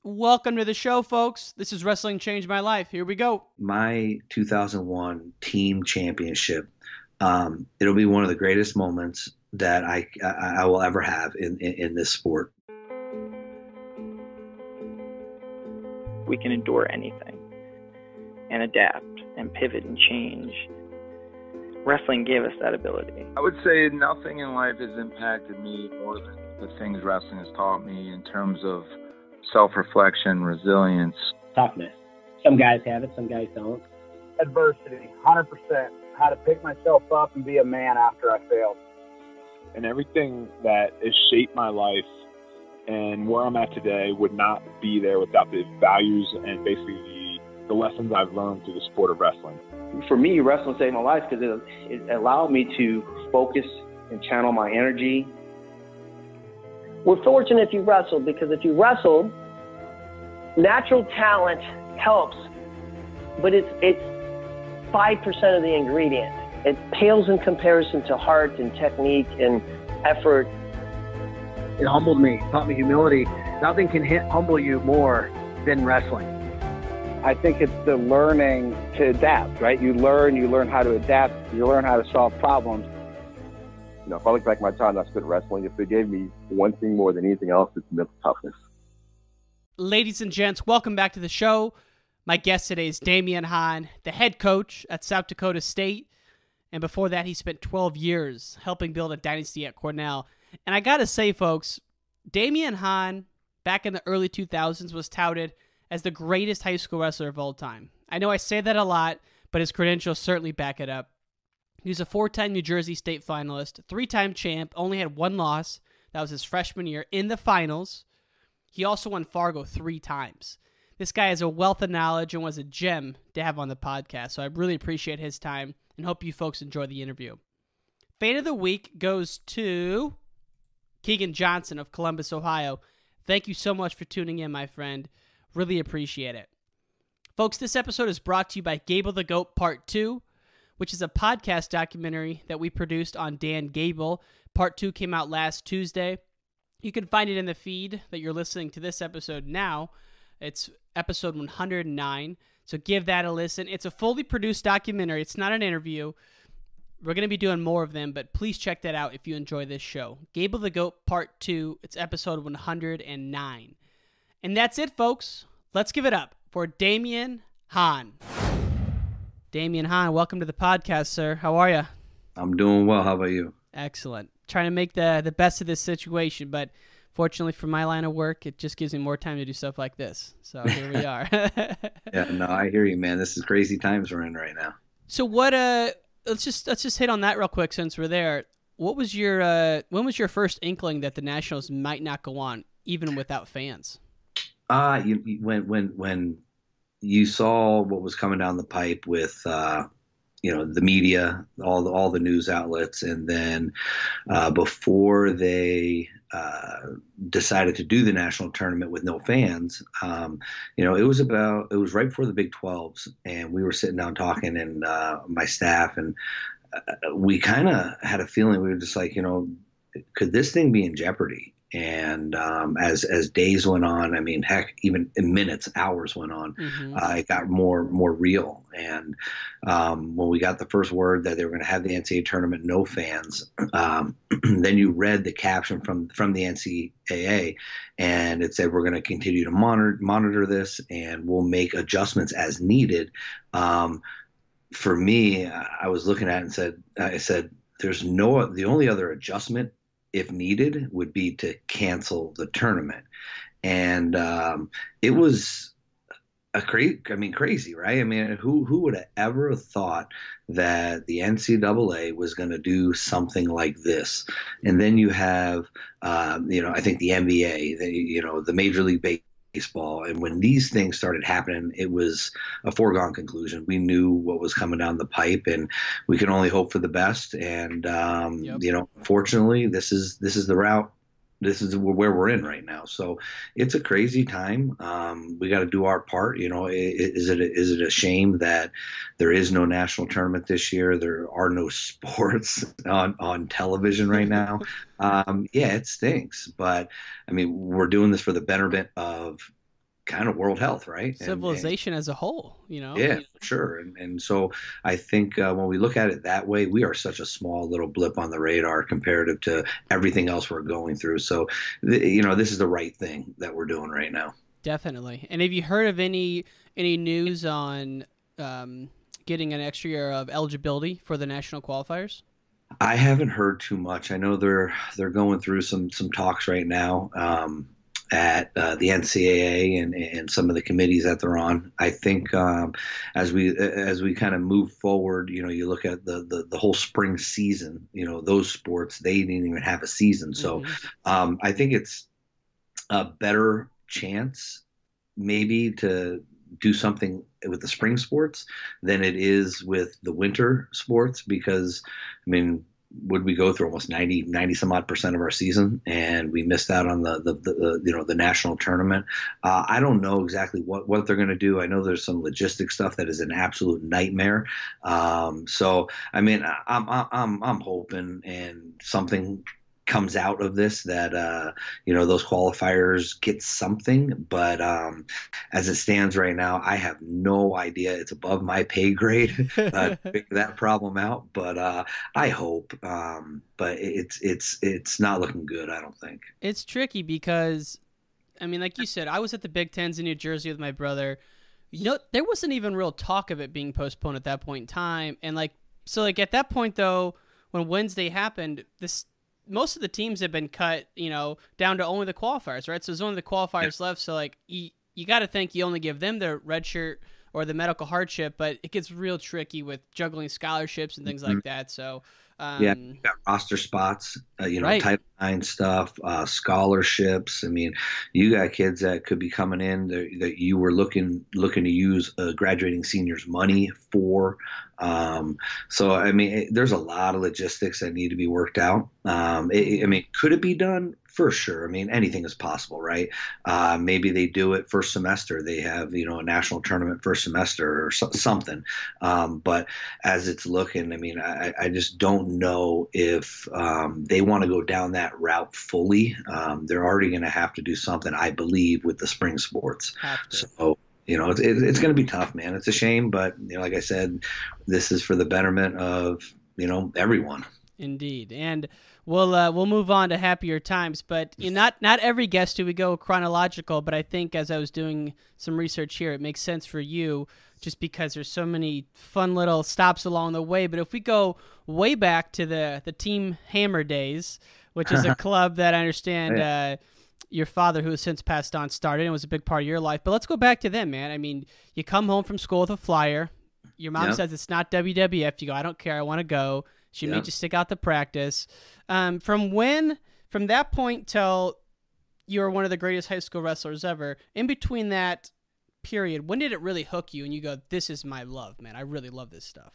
Welcome to the show, folks. This is Wrestling Changed My Life. Here we go. My 2001 team championship, it'll be one of the greatest moments that I will ever have in this sport. We can endure anything and adapt and pivot and change. Wrestling gave us that ability. I would say nothing in life has impacted me more than the things wrestling has taught me in terms of self-reflection, resilience. Toughness. Some guys have it, some guys don't. Adversity, 100%. How to pick myself up and be a man after I failed. And everything that has shaped my life and where I'm at today would not be there without the values and basically the lessons I've learned through the sport of wrestling. For me, wrestling saved my life because it allowed me to focus and channel my energy. We're fortunate if you wrestled, because if you wrestled, natural talent helps, but it's 5% of the ingredient. It pales in comparison to heart and technique and effort. It humbled me, taught me humility. Nothing can humble you more than wrestling. I think it's the learning to adapt, right? You learn how to adapt, you learn how to solve problems. You know, if I look back at my time I spent wrestling, if it gave me one thing more than anything else, it's mental toughness. Ladies and gents, welcome back to the show. My guest today is Damion Hahn, the head coach at South Dakota State. And before that, he spent 12 years helping build a dynasty at Cornell. And I got to say, folks, Damion Hahn, back in the early 2000s, was touted as the greatest high school wrestler of all time. I know I say that a lot, but his credentials certainly back it up. He was a 4-time New Jersey State finalist, 3-time champ, only had one loss. That was his freshman year in the finals. He also won Fargo 3 times. This guy has a wealth of knowledge and was a gem to have on the podcast, so I really appreciate his time and hope you folks enjoy the interview. Fan of the week goes to Keegan Johnson of Columbus, Ohio. Thank you so much for tuning in, my friend. Really appreciate it. Folks, this episode is brought to you by Gable the Goat Part 2, which is a podcast documentary that we produced on Dan Gable. Part 2 came out last Tuesday. You can find it in the feed that you're listening to this episode now. It's episode 109, so give that a listen. It's a fully produced documentary. It's not an interview. We're going to be doing more of them, but please check that out if you enjoy this show. Gable the Goat Part 2, it's episode 109. And that's it, folks. Let's give it up for Damion Hahn. Damion Hahn, welcome to the podcast, sir. How are you? I'm doing well. How about you? Excellent. Trying to make the best of this situation, but fortunately for my line of work, it just gives me more time to do stuff like this. So here we are. Yeah, no, I hear you, man. This is crazy times we're in right now. So what? Let's just hit on that real quick since we're there. What was your when was your first inkling that the Nationals might not go on, even without fans? When you saw what was coming down the pipe with the media, all the news outlets, and then before they decided to do the national tournament with no fans, it was right before the Big 12s, and we were sitting down talking, and my staff, and we kind of had a feeling. We were just like, could this thing be in jeopardy? And as days went on, I mean, heck, even in minutes, hours went on, it got more real. And when we got the first word that they were going to have the NCAA tournament, no fans, then you read the caption from the NCAA, and it said, we're going to continue to monitor this, and we'll make adjustments as needed. For me, I was looking at it and I said, the only other adjustment, if needed, would be to cancel the tournament. And it was crazy, right? I mean, who would have ever thought that the NCAA was going to do something like this? And then you have, I think the NBA, the Major League Baseball. And when these things started happening, it was a foregone conclusion. We knew what was coming down the pipe, and we can only hope for the best. And fortunately, this is the route. This is where we're in right now. So it's a crazy time. We got to do our part. Is it a shame that there is no national tournament this year? There are no sports on television right now. Yeah, it stinks. But I mean, we're doing this for the betterment of kind of world health, right? Civilization as a whole, Yeah, for sure. And so I think when we look at it that way, we are such a small little blip on the radar comparative to everything else we're going through. So, this is the right thing that we're doing right now. Definitely. And have you heard of any news on getting an extra year of eligibility for the national qualifiers? I haven't heard too much. I know they're going through some talks right now at the NCAA and some of the committees that they're on. I think as we kind of move forward, you look at the whole spring season. Those sports, they didn't even have a season. So I think it's a better chance maybe to do something with the spring sports than it is with the winter sports, because would we go through almost 90 some odd % of our season and we missed out on the national tournament? I don't know exactly what they're going to do. I know there's some logistic stuff that is an absolute nightmare. So I'm hoping and something comes out of this that those qualifiers get something, but as it stands right now, I have no idea. It's above my pay grade to figure that problem out, but I hope, but it's not looking good, I don't think. It's tricky because like you said, I was at the Big Tens in New Jersey with my brother. There wasn't even real talk of it being postponed at that point in time, and at that point though, when Wednesday happened, most of the teams have been cut, down to only the qualifiers, right? So there's only the qualifiers left. So you got to think you only give them the red shirt or the medical hardship, but it gets real tricky with juggling scholarships and things like that. So you got roster spots, right. Title IX stuff, scholarships. You got kids that could be coming in that you were looking to use graduating seniors' money for. So there's a lot of logistics that need to be worked out. Could it be done? For sure. Anything is possible, right? Maybe they do it first semester. They have, a national tournament first semester or something. But as it's looking, I just don't know if they want to go down that route fully. They're already going to have to do something, I believe, with the spring sports. So, it's going to be tough, man. It's a shame, but like I said, this is for the betterment of everyone. Indeed, and we'll move on to happier times. But not every guest do we go chronological. But I think as I was doing some research here, it makes sense for you just because there's so many fun little stops along the way. But if we go way back to the Team Hammer days, which is a club that I understand. Your father, who has since passed on, started and was a big part of your life. But let's go back to them, man. You come home from school with a flyer. Your mom says it's not WWF. You go, I don't care. I want to go. She made you stick out to practice. From that point till you were one of the greatest high school wrestlers ever, in between that period, when did it really hook you and you go, this is my love, man. I really love this stuff.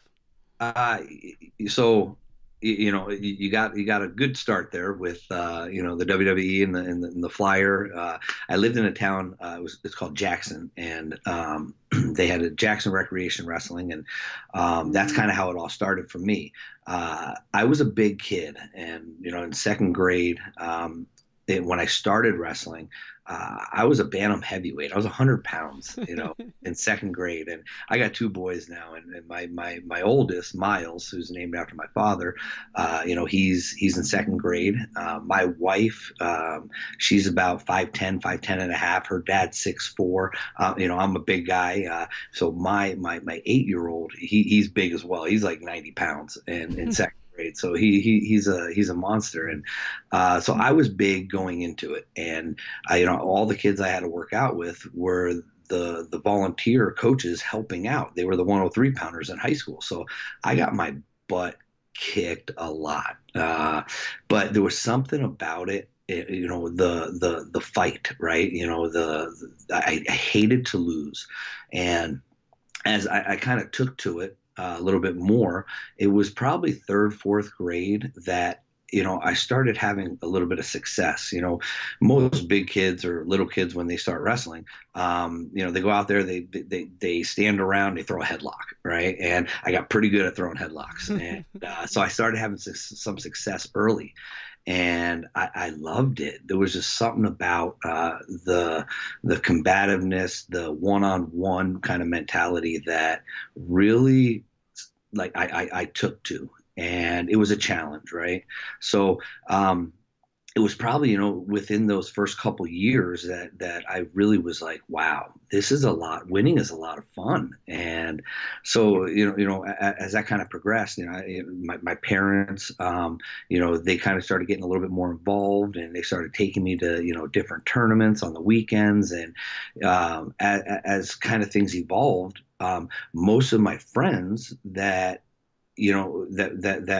So you got a good start there with the WWE and the flyer. I lived in a town. It's called Jackson, and they had a Jackson Recreation Wrestling, and that's kind of how it all started for me. I was a big kid, and in second grade, when I started wrestling, I was a bantam heavyweight. I was 100 pounds, in second grade, and I got two boys now. And my oldest, Miles, who's named after my father, he's in second grade. My wife, she's about 5'10", 5'10 and a half. Her dad's 6'4". I'm a big guy. So my 8-year-old, he's big as well. He's like 90 pounds and in second grade. So he's a monster. And so I was big going into it. And all the kids I had to work out with were the volunteer coaches helping out. They were the 103 pounders in high school. So I got my butt kicked a lot. But there was something about it. The fight, right? I hated to lose. And as I kind of took to it a little bit more, it was probably third, fourth grade that I started having a little bit of success. Most big kids or little kids, when they start wrestling, they go out there, they stand around, they throw a headlock, right? And I got pretty good at throwing headlocks. And so I started having some success early. and I loved it. There was just something about the combativeness, the one-on-one kind of mentality that really, like, I took to, and it was a challenge, right? So it was probably, within those first couple years that I really was like, wow, this is a lot. Winning is a lot of fun. And so, as that kind of progressed, my parents, they kind of started getting a little bit more involved, and they started taking me to, different tournaments on the weekends. And as kind of things evolved, most of my friends that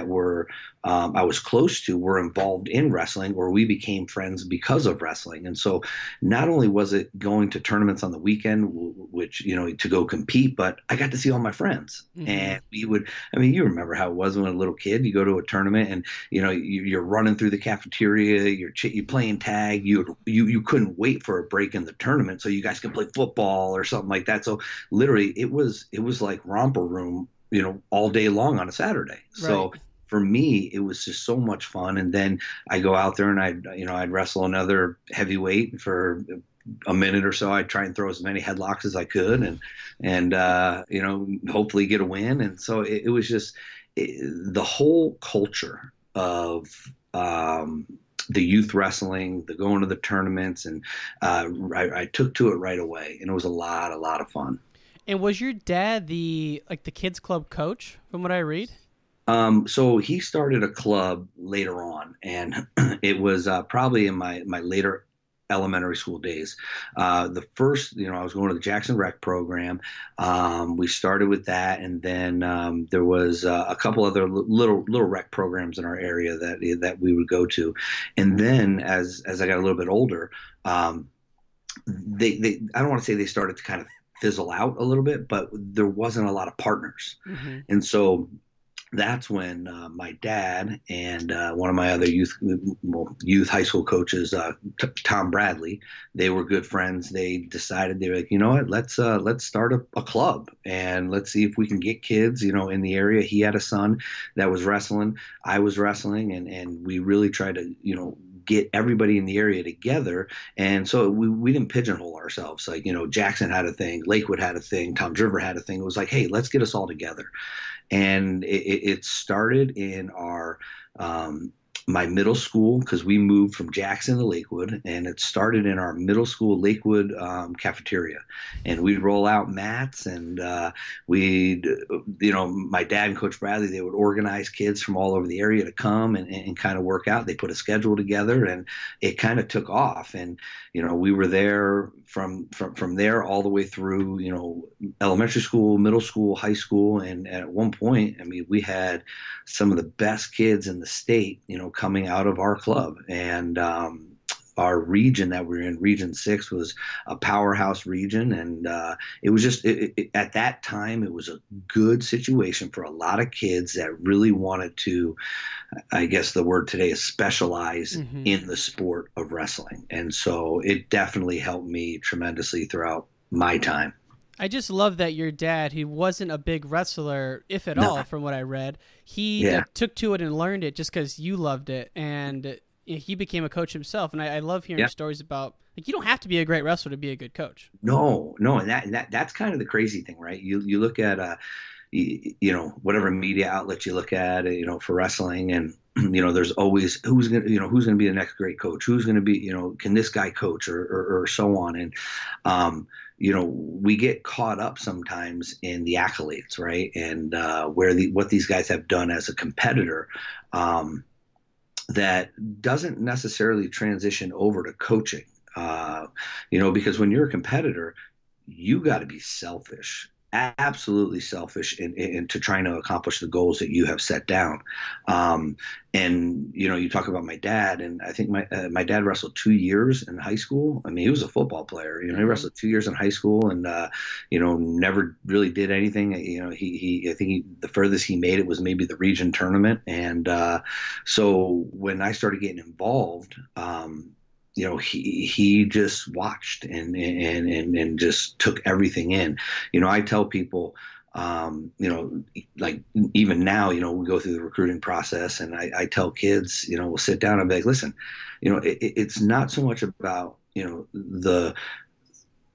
were I was close to were involved in wrestling, or we became friends because of wrestling. And so not only was it going to tournaments on the weekend, which, to go compete, but I got to see all my friends. Mm-hmm. And you remember how it was when a little kid, you go to a tournament and, you're running through the cafeteria, you're playing tag, you couldn't wait for a break in the tournament so you guys could play football or something like that. So literally it was like romper room, all day long on a Saturday. So right. For me, it was just so much fun. And then I go out there and I'd wrestle another heavyweight for a minute or so. I'd try and throw as many headlocks as I could and hopefully get a win. And so it was just the whole culture of the youth wrestling, the going to the tournaments, and I took to it right away, and it was a lot of fun. And was your dad the kids club coach, from what I read? So he started a club later on, and it was probably in my later elementary school days. The first, I was going to the Jackson Rec program. We started with that, and then there was a couple other little rec programs in our area that we would go to. And then as I got a little bit older, they I don't want to say they started to kind of fizzle out a little bit, but there wasn't a lot of partners. Mm-hmm. And so that's when my dad and one of my other youth high school coaches, Tom Bradley, they were good friends. They decided, they were like, you know what, let's start a club, and let's see if we can get kids, in the area. He had a son that was wrestling. I was wrestling, and we really tried to, get everybody in the area together. And so we didn't pigeonhole ourselves. Like, Jackson had a thing, Lakewood had a thing, Tom Driver had a thing. It was like, hey, let's get us all together. And it started in our my middle school, because we moved from Jackson to Lakewood, and it started in our middle school Lakewood cafeteria. And we'd roll out mats, and my dad and Coach Bradley, they would organize kids from all over the area to come and kind of work out. They put a schedule together, and it kind of took off. And we were there from there all the way through elementary school, middle school, high school, and at one point, we had some of the best kids in the state, coming out of our club. And our region that we're in, Region 6, was a powerhouse region. And it was just at that time, it was a good situation for a lot of kids that really wanted to, I guess the word today is specialize mm-hmm. in the sport of wrestling. And so it definitely helped me tremendously throughout my time. I just love that your dad, he wasn't a big wrestler, if at all, from what I read. He took to it and learned it just because you loved it, and he became a coach himself. And I love hearing stories about, you don't have to be a great wrestler to be a good coach. No, and that's kind of the crazy thing, right? You look at whatever media outlet you look at, for wrestling, and there's always who's going to be the next great coach, who's going to be, can this guy coach, or so on. And we get caught up sometimes in the accolades, right? And what these guys have done as a competitor, that doesn't necessarily transition over to coaching, because when you're a competitor, you got to be selfish, absolutely selfish into trying to accomplish the goals that you have set down. And you talk about my dad, and I think my dad wrestled 2 years in high school. He was a football player. He wrestled 2 years in high school, and never really did anything. I think the furthest he made it was maybe the region tournament. And so when I started getting involved, he just watched and just took everything in. I tell people, like even now, we go through the recruiting process, and I tell kids, we'll sit down and be like, listen, it's not so much about,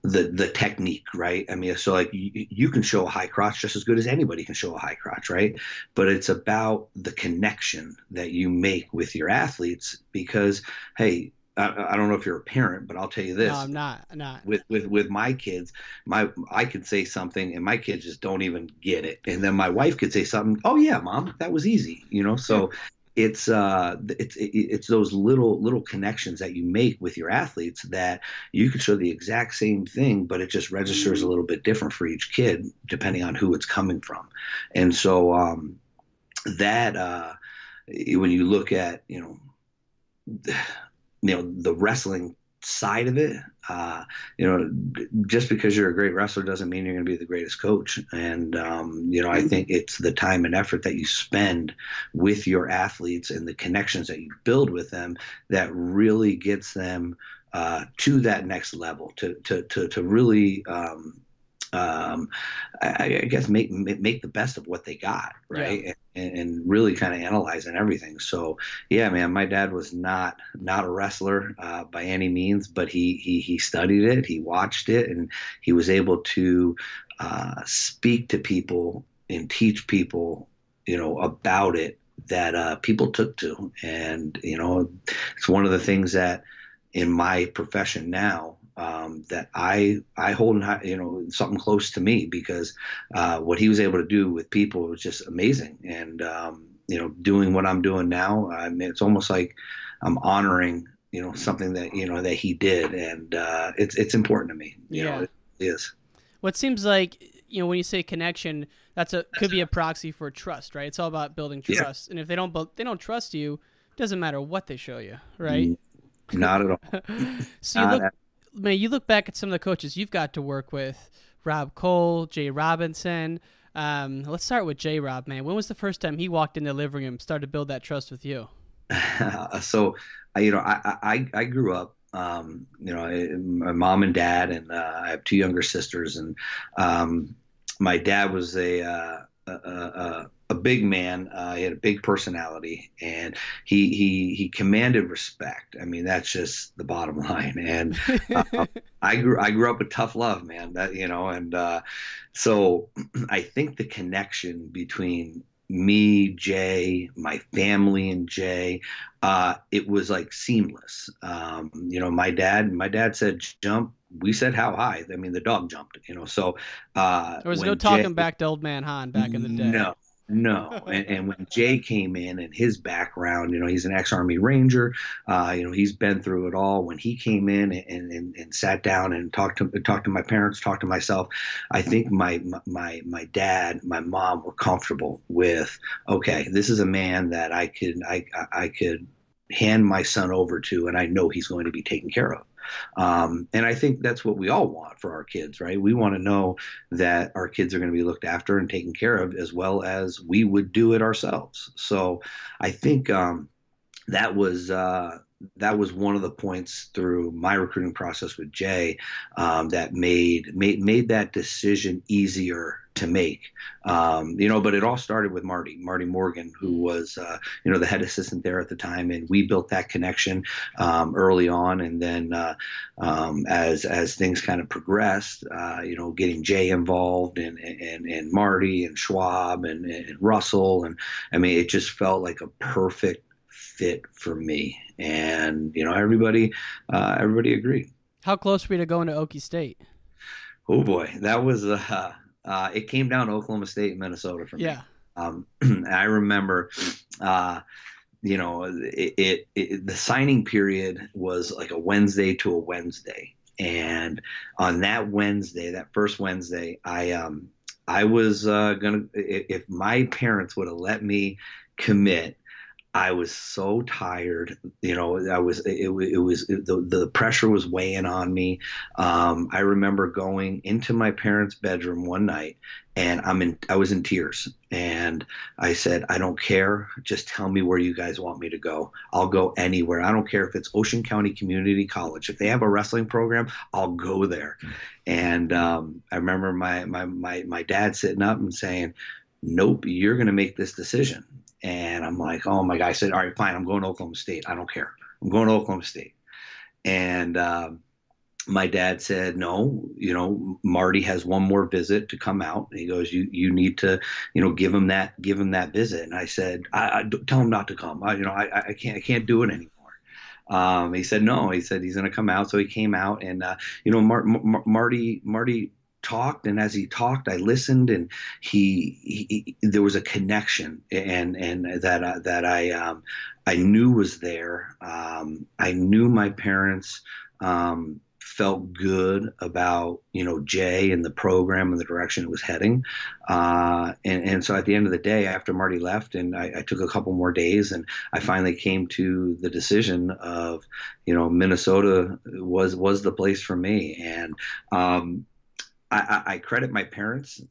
the technique, right? I mean, so like you can show a high crotch just as good as anybody can show a high crotch, right? But it's about the connection that you make with your athletes, because, hey, I don't know if you're a parent, but I'll tell you this. No, I'm not. With my kids, I could say something and my kids just don't even get it. And then my wife could say something. Oh yeah, Mom, that was easy. So it's those little connections that you make with your athletes that you could show the exact same thing, but it just registers a little bit different for each kid depending on who it's coming from. And so that when you look at the wrestling side of it, just because you're a great wrestler doesn't mean you're going to be the greatest coach. And, I think it's the time and effort that you spend with your athletes and the connections that you build with them that really gets them to that next level, to really, I guess make the best of what they got, right? Yeah. And really kind of analyzing everything. So yeah, man, my dad was not a wrestler by any means, but he studied it, he watched it, and he was able to speak to people and teach people, about it that people took to. And it's one of the things that in my profession now, that I hold, something close to me, because what he was able to do with people was just amazing. And, doing what I'm doing now, I mean, it's almost like I'm honoring, something that, that he did. And it's important to me. It is. Well, it seems like, when you say connection, could be a proxy for trust, right? It's all about building trust. Yeah. And if they don't trust you, it doesn't matter what they show you, right? Not at all. So you look back at some of the coaches you've got to work with, Rob Koll, Jay Robinson. Let's start with Jay Rob, man. When was the first time he walked in the living room, started to build that trust with you? So, I grew up, my mom and dad, and I have two younger sisters, and my dad was a big man. He had a big personality, and he commanded respect. I mean, that's just the bottom line. And I grew up with tough love, man. So I think the connection between me, Jay, my family, and Jay, it was like seamless. My dad said jump. We said how high. I mean, the dog jumped. So there was no talking back to old man Hahn back in the day. No. And when Jay came in and his background, he's an ex-Army Ranger. He's been through it all. When he came in and sat down and talked to my parents, talked to myself, I think my dad, my mom were comfortable with, okay, this is a man that I could hand my son over to, and I know he's going to be taken care of. And I think that's what we all want for our kids, right? We want to know that our kids are going to be looked after and taken care of as well as we would do it ourselves. So I think that was one of the points through my recruiting process with Jay that made that decision easier to make. But it all started with Marty Morgan, who was the head assistant there at the time, and we built that connection early on. And then as things kind of progressed, getting Jay involved and Marty and Schwab and Russell, and I mean, it just felt like a perfect fit for me. And everybody agreed. How close were you to going to Okie State? Oh boy, that was it came down to Oklahoma State and Minnesota for me. Yeah. I remember, the signing period was like a Wednesday to a Wednesday, and on that first Wednesday, I was if my parents would have let me commit, I was so tired. The pressure was weighing on me. I remember going into my parents' bedroom one night, and I was in tears, and I said, I don't care. Just tell me where you guys want me to go. I'll go anywhere. I don't care if it's Ocean County Community College. If they have a wrestling program, I'll go there. And I remember my dad sitting up and saying, nope, you're going to make this decision. And I'm like, oh my God. I said, all right, fine. I'm going to Oklahoma State. I don't care. I'm going to Oklahoma State. And my dad said, no, Marty has one more visit to come out. And he goes, you need to, give him that visit. And I said, I tell him not to come. I can't do it anymore. He said, no, he said he's going to come out. So he came out, and, Marty talked, and as he talked, I listened, and he there was a connection, and that I knew was there. I knew my parents felt good about Jay and the program and the direction it was heading, and so at the end of the day, after Marty left, and I took a couple more days, and I finally came to the decision of Minnesota was the place for me. And I credit my parents.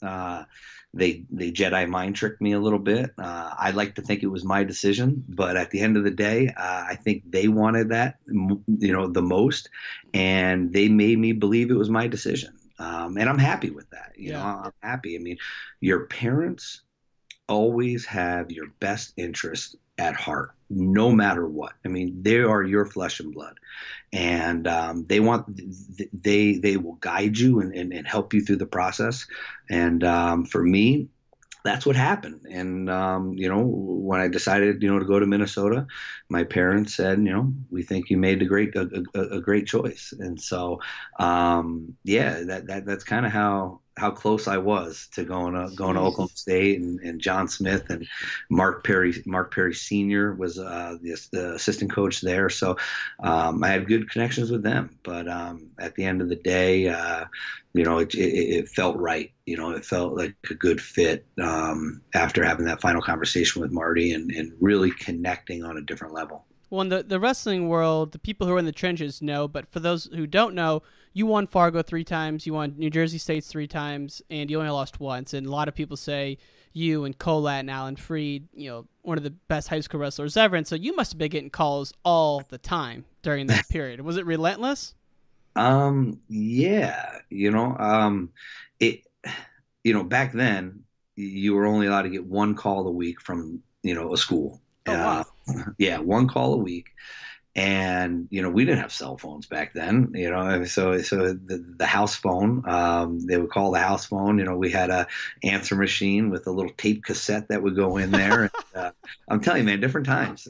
They Jedi mind tricked me a little bit. I like to think it was my decision, but at the end of the day, I think they wanted that, the most, and they made me believe it was my decision. And I'm happy with that. I'm happy. I mean, your parents always have your best interest at heart, no matter what. I mean, they are your flesh and blood, and they will guide you and help you through the process. And for me, that's what happened. And when I decided to go to Minnesota, my parents said, we think you made a great choice. And so that's kind of how close I was to going to Oklahoma State. And John Smith and Mark Perry Sr. was the assistant coach there. So I had good connections with them. But at the end of the day, it felt right. It felt like a good fit after having that final conversation with Marty and really connecting on a different level. Well, in the wrestling world, the people who are in the trenches know, but for those who don't know, you won Fargo 3 times, you won New Jersey State 3 times, and you only lost once. And a lot of people say you and Colette and Alan Freed, one of the best high school wrestlers ever. And so you must have been getting calls all the time during that period. Was it relentless? Yeah. Back then you were only allowed to get one call a week from, a school. Oh, wow. Yeah, one call a week. And, we didn't have cell phones back then, so the house phone, they would call the house phone. We had a answer machine with a little tape cassette that would go in there. And, I'm telling you, man, different times.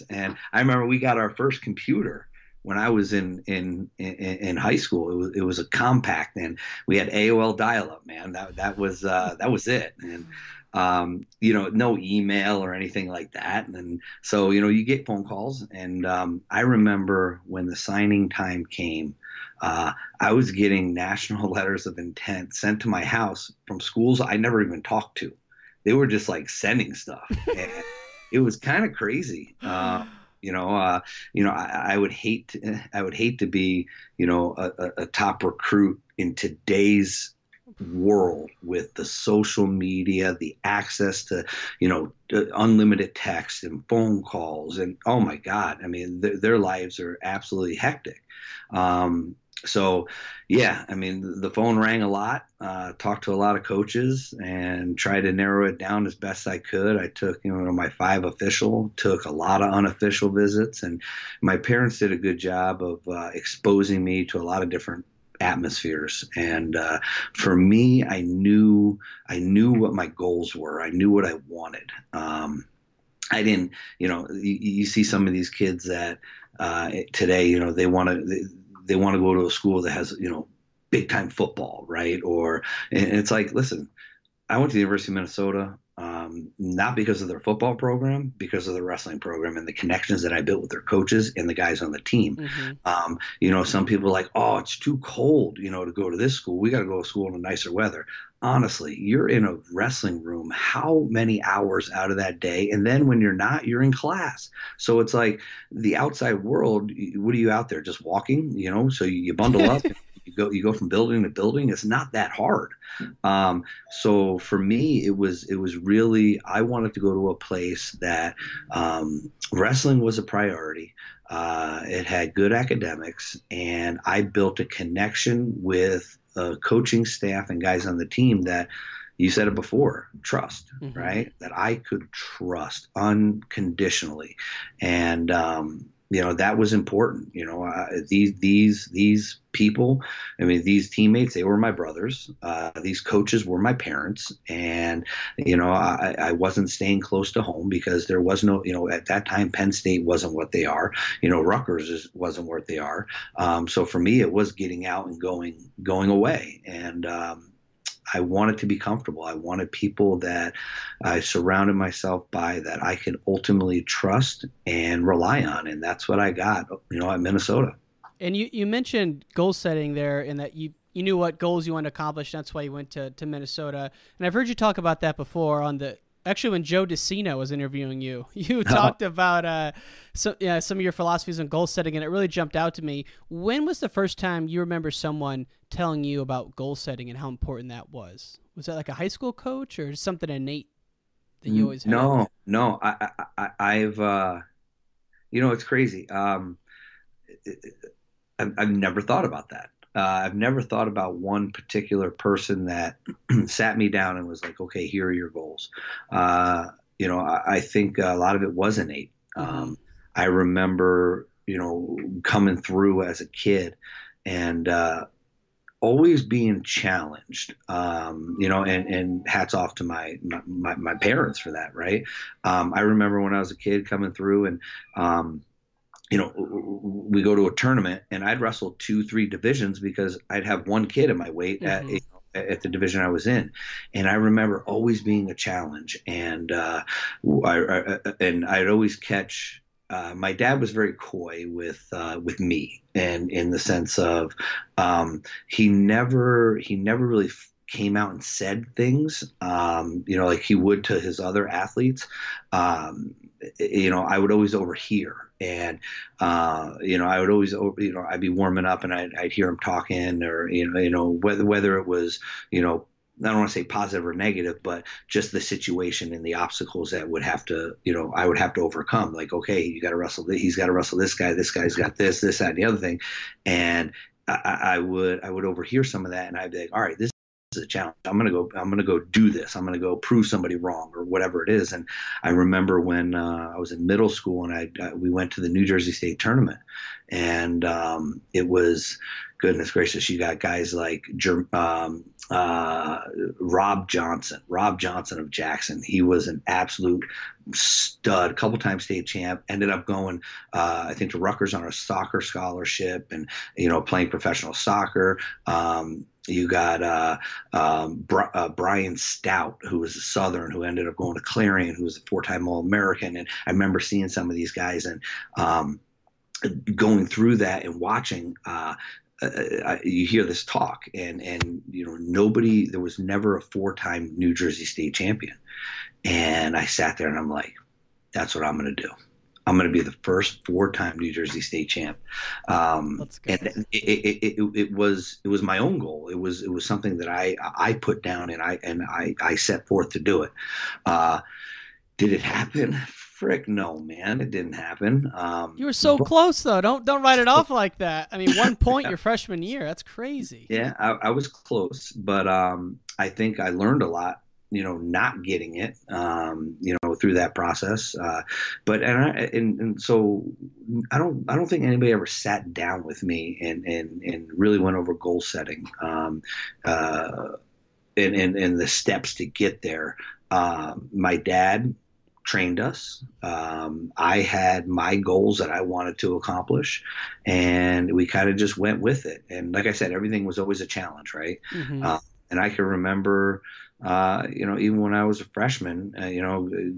And I remember we got our first computer when I was in high school. It was a compact, and we had AOL dial-up, man. That was it. And no email or anything like that. And so, you get phone calls. And I remember when the signing time came, I was getting national letters of intent sent to my house from schools I never even talked to. They were just like sending stuff. And it was kind of crazy. I would hate to be, a top recruit in today's world with the social media, the access to, unlimited text and phone calls, and oh my God, I mean, their lives are absolutely hectic. So yeah, I mean, the phone rang a lot, talked to a lot of coaches and tried to narrow it down as best I could. I took, my 5 official, took a lot of unofficial visits, and my parents did a good job of exposing me to a lot of different atmospheres. And for me, I knew what my goals were. I knew what I wanted. I didn't, you see some of these kids that today, they want to go to a school that has, big time football, right? And it's like, listen, I went to the University of Minnesota. not because of their football program, because of the wrestling program and the connections that I built with their coaches and the guys on the team. Some people are like, oh, it's too cold, to go to this school. We got to go to school in nicer weather. Honestly, you're in a wrestling room how many hours out of that day? And then when you're not, you're in class. So it's like the outside world, what are you out there just walking, so you bundle up, you go from building to building. It's not that hard. So for me, it was really, I wanted to go to a place that wrestling was a priority. It had good academics, and I built a connection with coaching staff and guys on the team that, you said it before, trust, right? That I could trust unconditionally. And, that was important. These people, these teammates, they were my brothers. These coaches were my parents. And, I wasn't staying close to home because there was no, at that time, Penn State wasn't what they are. Rutgers wasn't what they are. So for me, it was getting out and going away. And, I wanted to be comfortable. I wanted people that I surrounded myself by that I could ultimately trust and rely on. And that's what I got, at Minnesota. And you mentioned goal setting there, and that you knew what goals you wanted to accomplish. That's why you went to Minnesota. And I've heard you talk about that before actually when Joe DeCino was interviewing you. You talked about some of your philosophies on goal setting, and it really jumped out to me. When was the first time you remember someone telling you about goal setting and how important that was? Was that like a high school coach or something innate that you always had? No. I've it's crazy. I've never thought about that. I've never thought about one particular person that sat me down and was like, okay, here are your goals. I think a lot of it was innate. I remember, coming through as a kid and always being challenged, and hats off to my parents for that. Right. I remember when I was a kid coming through and, we go to a tournament and I'd wrestle 2-3 divisions because I'd have one kid in my weight at the division I was in. And I remember always being a challenge. And I'd always catch, my dad was very coy with me, and in the sense of, he never really came out and said things, like he would to his other athletes. I would always overhear. And, I would always, I'd be warming up and I'd hear him talking, or, whether it was, I don't want to say positive or negative, but just the situation and the obstacles that would have to, I would have to overcome. Like, okay, you got to wrestle. He's got to wrestle this guy. This guy's got this, that, and the other thing. And I would overhear some of that, and I'd be like, all right, this is a challenge. I'm going to go do this. I'm going to go prove somebody wrong or whatever it is. And I remember when I was in middle school and we went to the New Jersey State tournament, and it was, goodness gracious, you got guys like Rob Johnson of Jackson. He was an absolute stud, couple times state champ, ended up going, I think, to Rutgers on a soccer scholarship and, playing professional soccer. You got Brian Stout, who was a Southern, who ended up going to Clarion, who was a 4-time All-American. And I remember seeing some of these guys and going through that and watching. You hear this talk, and there was never a 4-time New Jersey State champion. And I sat there and I'm like, that's what I'm going to do. I'm going to be the first 4-time New Jersey State champ. And it was my own goal. It was something that I put down and I set forth to do it. Did it happen? Frick, no, man, it didn't happen. You were so close, though. Don't write it off like that. I mean, 1 point your freshman year. That's crazy. Yeah, I was close, but I think I learned a lot, not getting it, through that process. So I don't think anybody ever sat down with me and really went over goal setting, and the steps to get there. My dad trained us. I had my goals that I wanted to accomplish, and we kind of just went with it. And like I said, everything was always a challenge, right? And I can remember, even when I was a freshman,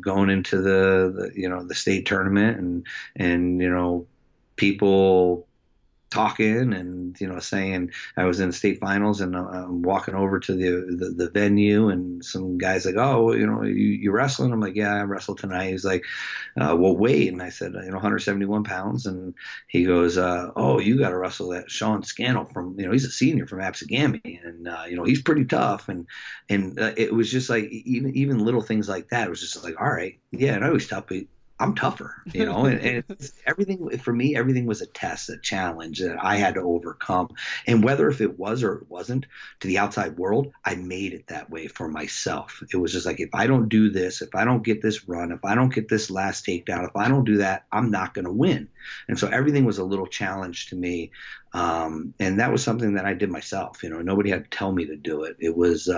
going into the state tournament and people talking and saying I was in state finals, and I'm walking over to the venue, and some guys like, oh, you wrestling? I'm like, yeah, I wrestled tonight. He's like, well, weight? And I said, 171 pounds. And he goes, oh, you got to wrestle that Sean Scannell from, he's a senior from Absegami, and he's pretty tough. And it was just like even little things like that. It was just like, all right, yeah, I know he's tough, but I'm tougher, and everything for me, everything was a test, a challenge that I had to overcome. And whether if it was or it wasn't to the outside world, I made it that way for myself. It was just like, if I don't do this, if I don't get this run, if I don't get this last takedown, if I don't do that, I'm not going to win. And so everything was a little challenge to me. And that was something that I did myself. Nobody had to tell me to do it. It was,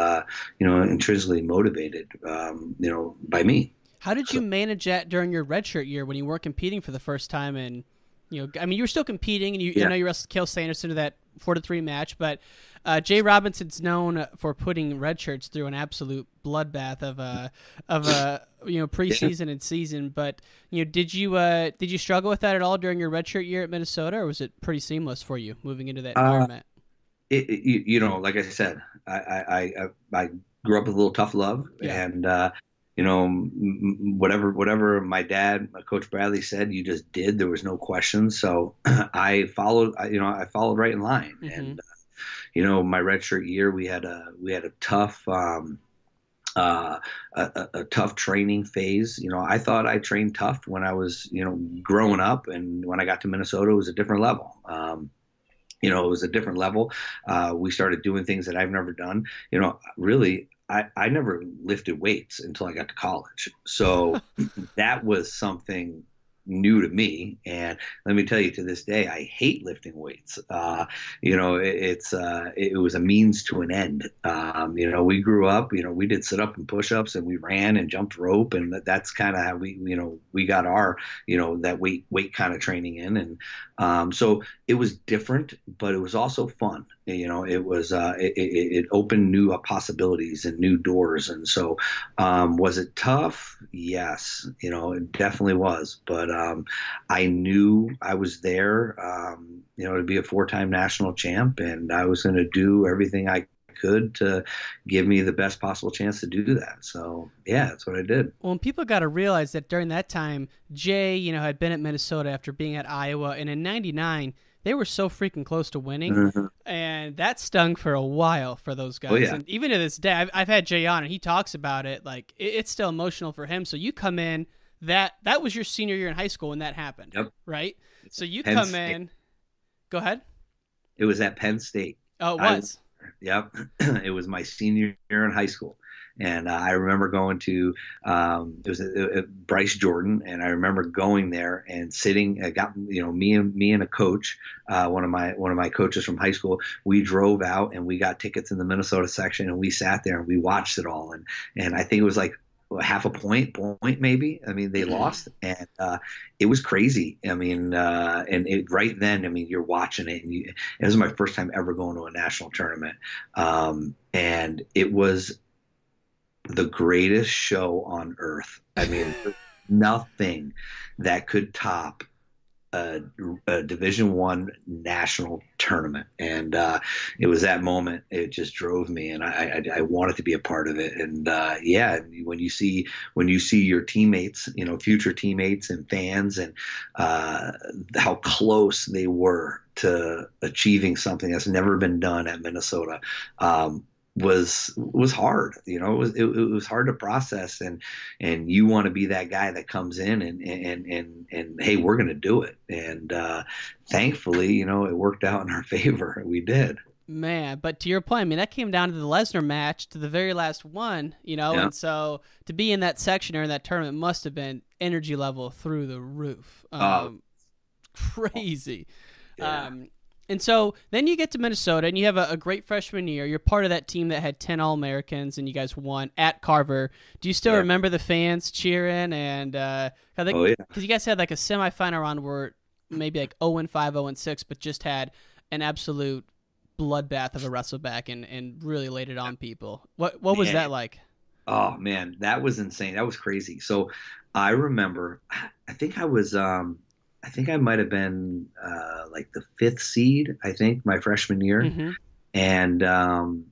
intrinsically motivated, by me. How did you manage that during your redshirt year when you weren't competing for the first time? And, you were still competing, and I know you wrestled Cale Sanderson to that 4-3 match, but Jay Robinson's known for putting redshirts through an absolute bloodbath of preseason and season. But, did you struggle with that at all during your redshirt year at Minnesota, or was it pretty seamless for you moving into that environment? Like I said, I grew up with a little tough love, and whatever my dad, Coach Bradley said, you just did. There was no question. So I followed right in line. Mm-hmm. And my redshirt year, we had a tough a tough training phase. I thought I trained tough when I was growing up, and when I got to Minnesota, it was a different level. It was a different level. We started doing things that I've never done. Really, I never lifted weights until I got to college. So that was something new to me. And let me tell you, to this day, I hate lifting weights. It was a means to an end. We grew up, we did sit up and push ups, and we ran and jumped rope. And that's kind of how we got our, that weight kind of training in. And so it was different, but it was also fun. It was, it opened new possibilities and new doors. And so, was it tough? Yes, it definitely was. But I knew I was there, to be a 4-time national champ, and I was going to do everything I could to give me the best possible chance to do that. So yeah, that's what I did. Well, and people got to realize that during that time, Jay, had been at Minnesota after being at Iowa, and in '99, they were so freaking close to winning, mm-hmm. and that stung for a while for those guys. Oh, yeah. And even to this day, I've had Jay on, and he talks about it. Like, it's still emotional for him. So you come in, that was your senior year in high school when that happened, yep. Right? So you Penn come State. In. Go ahead. It was at Penn State. Oh, it was? Yep. It was my senior year in high school. And I remember going to it was Bryce Jordan, and I remember going there and sitting. I got me and a coach, one of my coaches from high school. We drove out and we got tickets in the Minnesota section, and we sat there and we watched it all. And I think it was like half a point maybe. I mean, they lost, and it was crazy. I mean, right then, I mean, you're watching it, and it was my first time ever going to a national tournament, and it was the greatest show on earth. I mean, nothing that could top a Division I national tournament. And it was that moment, it just drove me, and I wanted to be a part of it. And yeah, when you see your teammates, future teammates and fans, and how close they were to achieving something that's never been done at Minnesota, was hard. It was hard to process, and you want to be that guy that comes in and hey, we're going to do it. And thankfully, it worked out in our favor. We did. Man, but to your point, I mean, that came down to the Lesnar match, to the very last one, yeah. And so to be in that section or in that tournament must have been energy level through the roof. Crazy. Yeah. And so then you get to Minnesota, and you have a great freshman year. You're part of that team that had 10 All-Americans, and you guys won at Carver. Do you still remember the fans cheering? And because you guys had like a semifinal round where maybe like 0-5, 0-6, but just had an absolute bloodbath of a wrestleback and really laid it on people. What was that like? Oh man, that was insane. That was crazy. So I remember, I think I was, I think I might have been like the 5th seed, I think, my freshman year. Mm-hmm. And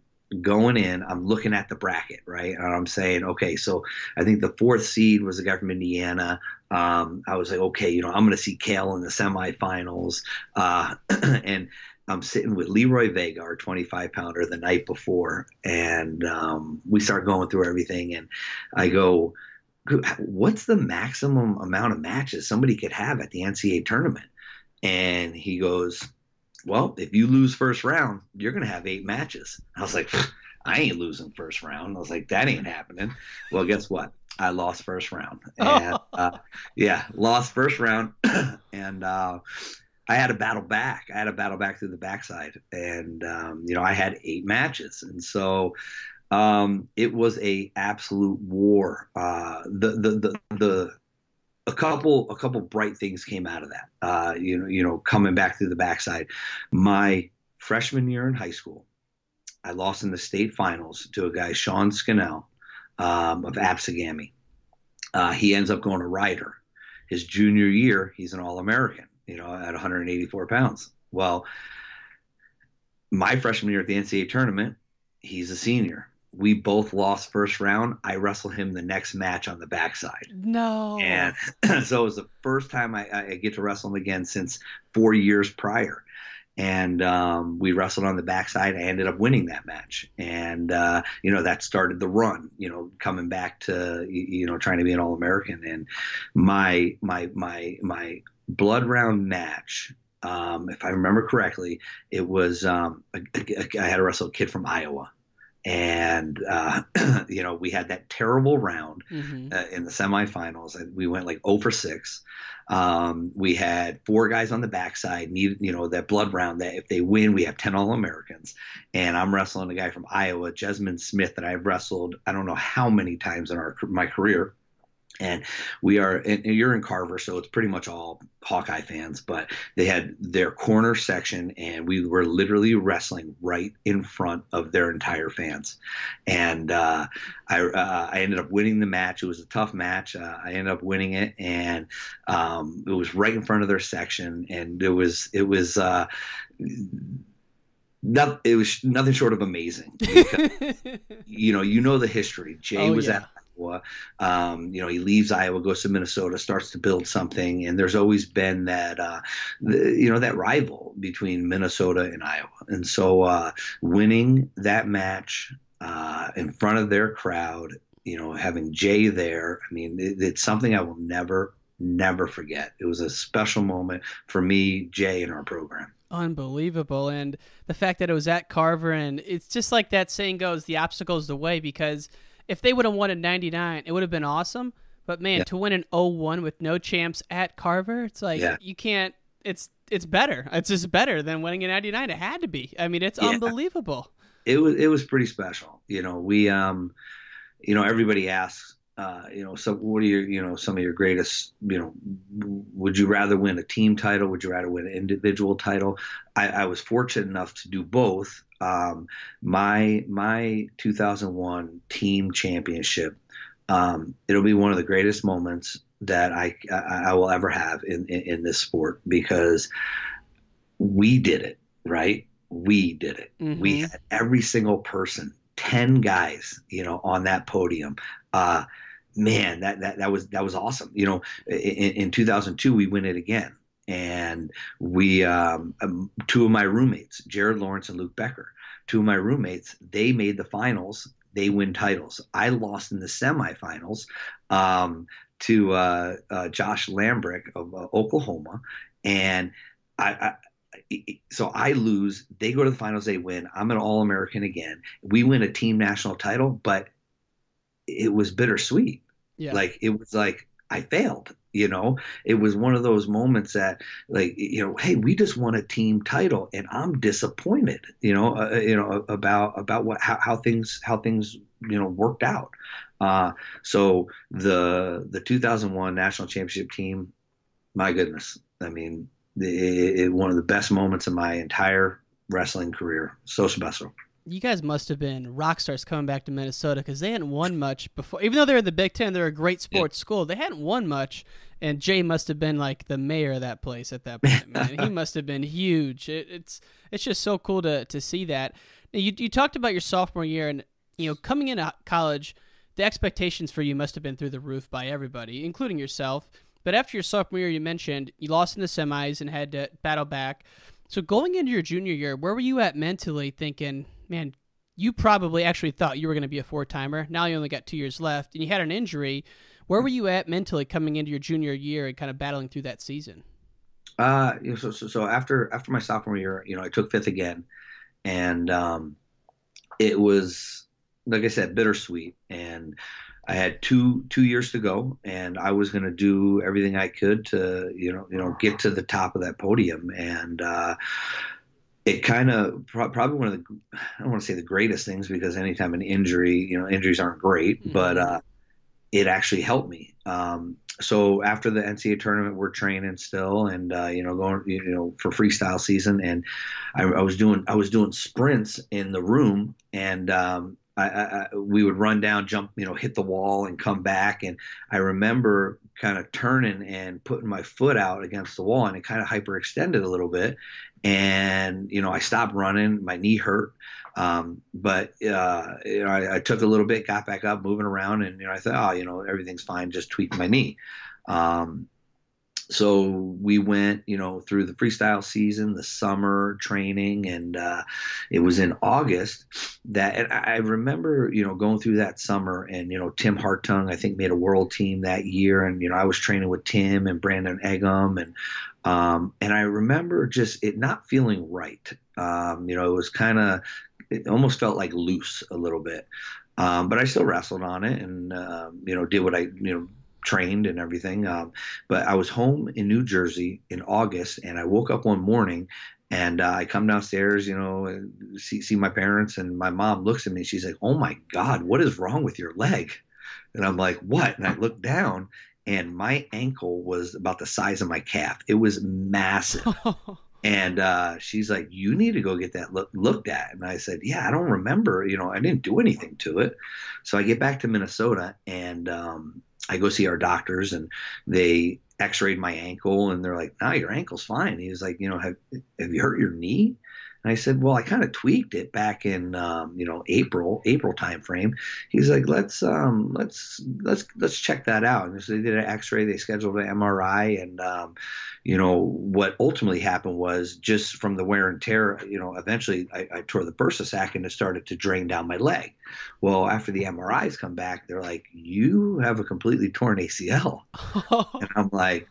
going in, I'm looking at the bracket, right? And I'm saying, okay, so I think the 4th seed was a guy from Indiana. I was like, okay, I'm going to see Kale in the semifinals. And I'm sitting with Leroy Vega, our 25-pounder, the night before. And we start going through everything. And I go, what's the maximum amount of matches somebody could have at the NCAA tournament? And he goes, well, if you lose first round, you're going to have 8 matches. I was like, I ain't losing first round. I was like, that ain't happening. Well, guess what? I lost first round. And lost first round. And I had to battle back. I had to battle back through the backside. And, I had 8 matches. And so it was a absolute war. A couple bright things came out of that. Coming back through the backside. My freshman year in high school, I lost in the state finals to a guy, Sean Scannell, of Absegami. He ends up going to Ryder. His junior year, he's an All-American, at 184 pounds. Well, my freshman year at the NCAA tournament, he's a senior. We both lost first round. I wrestled him the next match on the backside. No. And so it was the first time I get to wrestle him again since 4 years prior. And we wrestled on the backside. I ended up winning that match. And, that started the run, coming back to, trying to be an All-American. And my blood round match, if I remember correctly, it was I had to wrestle a kid from Iowa. And, we had that terrible round in the semifinals. We went like 0 for 6. We had 4 guys on the backside, that blood round that if they win, we have 10 All-Americans. And I'm wrestling a guy from Iowa, Jesmond Smith, that I've wrestled I don't know how many times in my career. And you're in Carver, so it's pretty much all Hawkeye fans, but they had their corner section and we were literally wrestling right in front of their entire fans. And I ended up winning the match. It was a tough match. I ended up winning it, and it was right in front of their section. And it was nothing short of amazing. Because, the history. Jay was at Iowa. He leaves Iowa, goes to Minnesota, starts to build something, and there's always been that that rival between Minnesota and Iowa. And so winning that match in front of their crowd, having Jay there, it's something I will never forget. It was a special moment for me, Jay, in our program. Unbelievable. And the fact that it was at Carver, and it's just like that saying goes, the obstacle is the way, because if they would have won in 99, it would have been awesome. But man, to win an 0-1 with no champs at Carver, it's like you can't. It's better. It's just better than winning in 99. It had to be. It's unbelievable. It was pretty special. We everybody asks, so what are your some of your greatest, would you rather win a team title? Would you rather win an individual title? I was fortunate enough to do both. My 2001 team championship, it'll be one of the greatest moments that I will ever have in this sport, because we did it, right? We did it. Mm-hmm. We had every single person, 10 guys, on that podium. Man, that was awesome. In 2002, we win it again. And we, 2 of my roommates, Jared Lawrence and Luke Becker, 2 of my roommates, they made the finals. They win titles. I lost in the semifinals to Josh Lambrick of Oklahoma. And so I lose. They go to the finals. They win. I'm an All-American again. We win a team national title, but it was bittersweet. Yeah. It was like I failed. It was one of those moments that, hey, we just won a team title, and I'm disappointed. About how things worked out. So the 2001 national championship team, my goodness, one of the best moments of my entire wrestling career. So special. You guys must have been rock stars coming back to Minnesota because they hadn't won much before. Even though they were the Big Ten, they're a great sports school. They hadn't won much, and Jay must have been like the mayor of that place at that point. Man, he must have been huge. It's just so cool to see that. Now, you talked about your sophomore year, and coming into college, the expectations for you must have been through the roof by everybody, including yourself. But after your sophomore year, you mentioned you lost in the semis and had to battle back. So going into your junior year, where were you at mentally thinking, man, you probably actually thought you were going to be a four-timer. Now you only got 2 years left, and you had an injury. Where were you at mentally coming into your junior year and kind of battling through that season? So after my sophomore year, I took fifth again, and it was, like I said, bittersweet. And I had two years to go, and I was going to do everything I could to get to the top of that podium. And it kind of probably one of the, I don't want to say the greatest things, because anytime an injury, injuries aren't great, but it actually helped me. So after the NCAA tournament, we're training still, and going for freestyle season, and I was doing sprints in the room, and we would run down, jump, hit the wall and come back. And I remember kind of turning and putting my foot out against the wall, and it kind of hyperextended a little bit. And, I stopped running, my knee hurt. But I took a little bit, got back up, moving around, and, I thought, everything's fine, just tweaked my knee. So we went, through the freestyle season, the summer training, and it was in August and I remember, going through that summer, and, Tim Hartung, I think, made a world team that year. And, I was training with Tim and Brandon Eggum, and I remember just it not feeling right. It was it almost felt like loose a little bit. But I still wrestled on it, and, did what I, trained and everything. But I was home in New Jersey in August, and I woke up one morning, and I come downstairs, and see my parents, and my mom looks at me. She's like, "Oh my God, what is wrong with your leg?" And I'm like, "What?" And I look down, and my ankle was about the size of my calf. It was massive. And she's like, "You need to go get that looked at." And I said, "Yeah, I don't remember, I didn't do anything to it." So I get back to Minnesota, and I go see our doctors, and they x-rayed my ankle, and they're like, "No, your ankle's fine." He was like, "Have you hurt your knee?" And I said, "Well, I kind of tweaked it back in, April timeframe." He's like, let's check that out. And so they did an x-ray, they scheduled an MRI. And, what ultimately happened was, just from the wear and tear, eventually I tore the bursa sac, and it started to drain down my leg. Well, after the MRIs come back, they're like, "You have a completely torn ACL." And I'm like,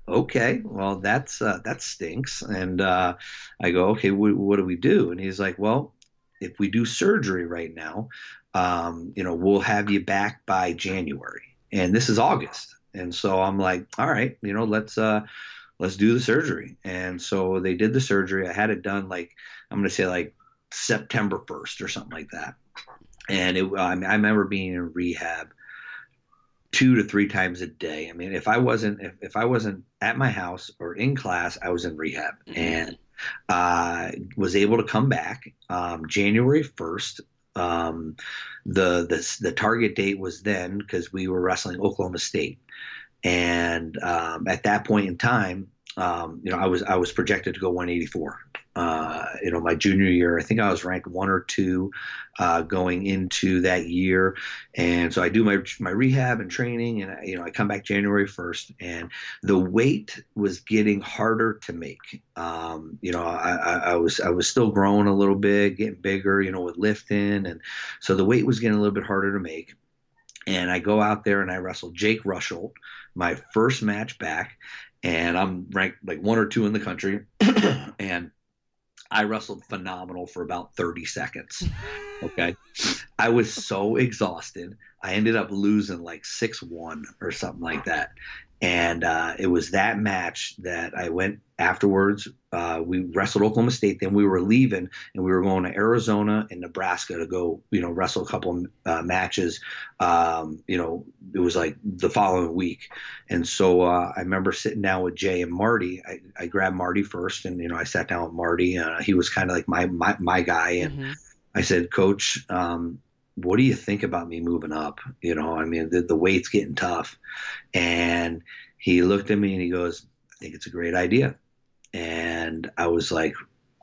"Okay, well, that stinks." And I go, "Okay, what do we do?" And he's like, "Well, if we do surgery right now, we'll have you back by January." And this is August. And so I'm like, "All right, let's do the surgery." And so they did the surgery. I had it done, I'm going to say September 1st or something like that. And I remember being in rehab 2 to 3 times a day. I mean, if I wasn't at my house or in class, I was in rehab, and was able to come back January 1st. The target date was then, because we were wrestling Oklahoma State, and at that point in time, I was projected to go 184. My junior year, I think I was ranked 1 or 2 going into that year. And so I do my rehab and training, and I come back January 1st, and the weight was getting harder to make. I was still growing a little bit, getting bigger, with lifting, and so the weight was getting a little bit harder to make. And I go out there and I wrestle Jake Rushholt, my first match back, and I'm ranked 1 or 2 in the country. And I wrestled phenomenal for about 30 seconds. Okay. I was so exhausted. I ended up losing 6-1 or something like that. And it was that match that I went afterwards. We wrestled Oklahoma State. Then we were leaving, and we were going to Arizona and Nebraska to go, wrestle a couple of matches. It was like the following week. And so I remember sitting down with Jay and Marty. I grabbed Marty first, and, I sat down with Marty. He was kind of like my guy. And I said, Coach, what do you think about me moving up? The weight's getting tough. And he looked at me and he goes, I think it's a great idea. And I was like,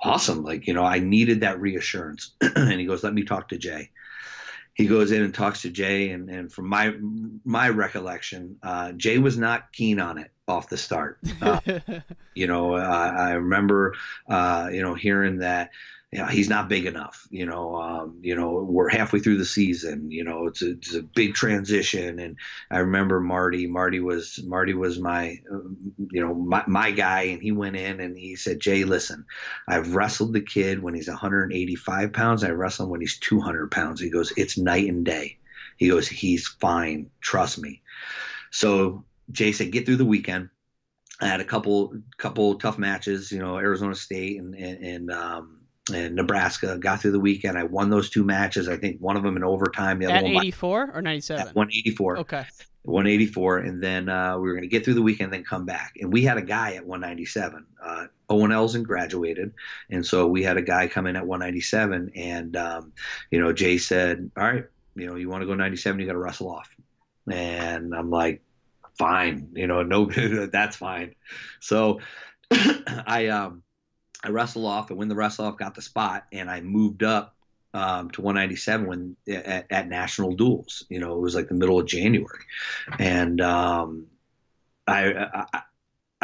awesome. I needed that reassurance. And he goes, let me talk to Jay. He goes in and talks to Jay. And from my recollection, Jay was not keen on it off the start. I remember, hearing that, he's not big enough. We're halfway through the season. It's a big transition. And I remember Marty was my, my guy. And he went in and he said, Jay, listen, I've wrestled the kid when he's 185 pounds. I wrestle him when he's 200 pounds. He goes, it's night and day. He goes, he's fine. Trust me. So Jay said, get through the weekend. I had a couple tough matches, Arizona State and Nebraska. Got through the weekend. I won those two matches. I think one of them in overtime. The other at one 84 or 97? At 184. Okay. 184, and then we were going to get through the weekend, then come back. And we had a guy at 197. Owen Elson graduated, and so we had a guy come in at 197. And Jay said, "All right, you want to go 97? You got to wrestle off." And I'm like, "Fine, no, that's fine." So I wrestle off. I win the wrestle off, got the spot, and I moved up to 197 at national duels. It was like the middle of January. And I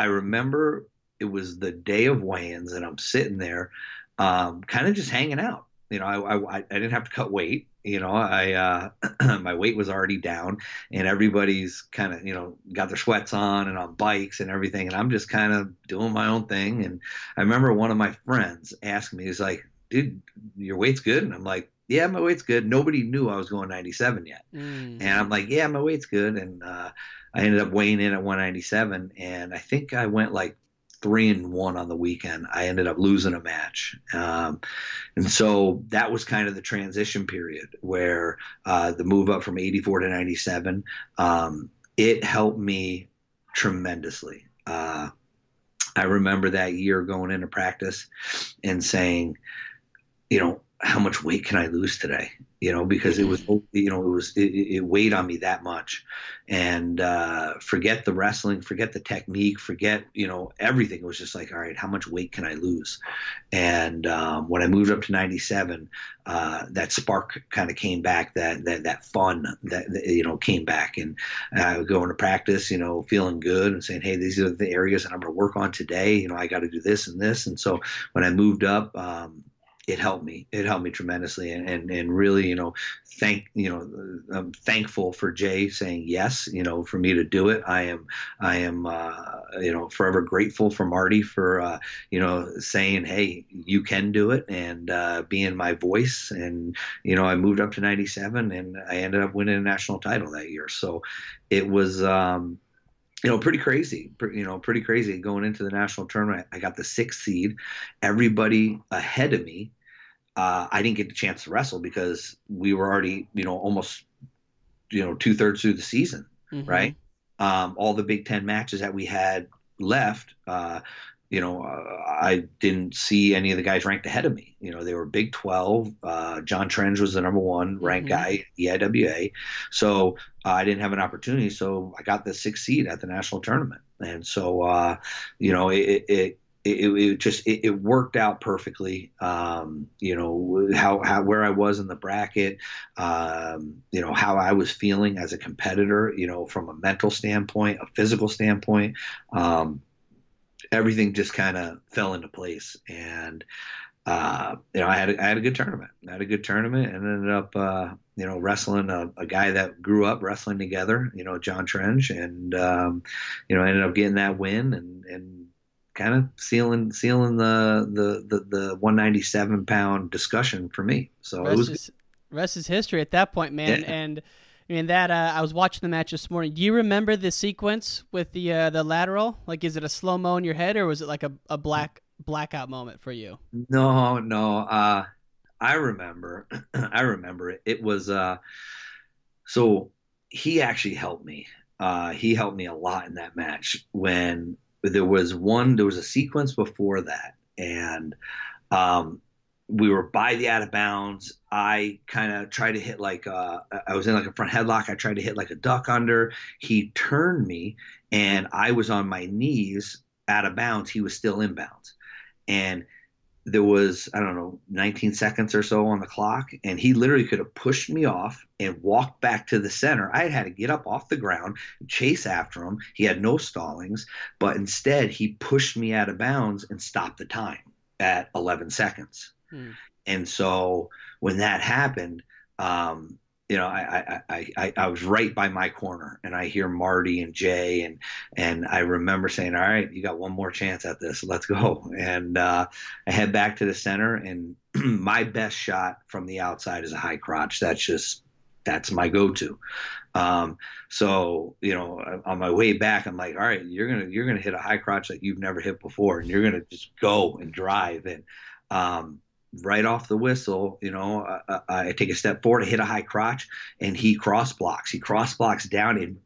remember it was the day of weigh-ins, and I'm sitting there kind of just hanging out. I didn't have to cut weight. My weight was already down, and everybody's kind of, got their sweats on and on bikes and everything. And I'm just kind of doing my own thing. And I remember one of my friends asked me, he's like, dude, your weight's good? And I'm like, yeah, my weight's good. Nobody knew I was going 97 yet. And I'm like, yeah, my weight's good. And I ended up weighing in at 197. And I think I went like 3-1 on the weekend. I ended up losing a match. And so that was kind of the transition period where the move up from 84 to 97, it helped me tremendously. I remember that year going into practice and saying, how much weight can I lose today? Because it was, it weighed on me that much. And forget the wrestling, forget the technique, forget, everything. It was just like, all right, how much weight can I lose? And when I moved up to 97, that spark kind of came back, that fun that came back. And I would go into practice, feeling good and saying, hey, these are the areas that I'm going to work on today. I got to do this and this. And so when I moved up, it helped me. It helped me tremendously, and really, I'm thankful for Jay saying yes, for me to do it. I am, forever grateful for Marty for, saying, hey, you can do it, and being my voice. And I moved up to 97, and I ended up winning a national title that year. So it was. Pretty crazy, pretty crazy going into the national tournament. I got the 6th seed. Everybody ahead of me, I didn't get the chance to wrestle because we were already, almost, 2/3 through the season, right? All the Big Ten matches that we had left, I didn't see any of the guys ranked ahead of me. They were Big 12. John Trench was the number 1 ranked guy, EIWA. So I didn't have an opportunity. So I got the 6th seed at the national tournament. And so, it worked out perfectly. Where I was in the bracket, how I was feeling as a competitor, from a mental standpoint, a physical standpoint, everything just kind of fell into place. And, I had a good tournament. I had a good tournament and ended up, wrestling a guy that grew up wrestling together, John Trench, and, ended up getting that win and kind of sealing the 197 pound discussion for me. So it was rest is history at that point, man. Yeah. And And that I was watching the match this morning. Do you remember the sequence with the lateral? Like, is it a slow mo in your head, or was it like a blackout moment for you? No. I remember. I remember it. It was so he actually helped me. He helped me a lot in that match. When there was a sequence before that, and we were by the out of bounds. I kind of tried to hit I was in like a front headlock. I tried to hit like a duck under. He turned me, and I was on my knees out of bounds. He was still in bounds, and there was, I don't know, 19 seconds or so on the clock, and he literally could have pushed me off and walked back to the center. I had to get up off the ground, chase after him. He had no stallings, but instead he pushed me out of bounds and stopped the time at 11 seconds. And so when that happened, I was right by my corner, and I hear Marty and Jay, and I remember saying, all right, you got one more chance at this. Let's go. And I head back to the center, and my best shot from the outside is a high crotch. That's my go-to. So, on my way back, I'm like, all right, you're going to hit a high crotch like you've never hit before. And you're going to just go and drive. And, right off the whistle, I take a step forward, I hit a high crotch, and he cross blocks. He cross blocks down and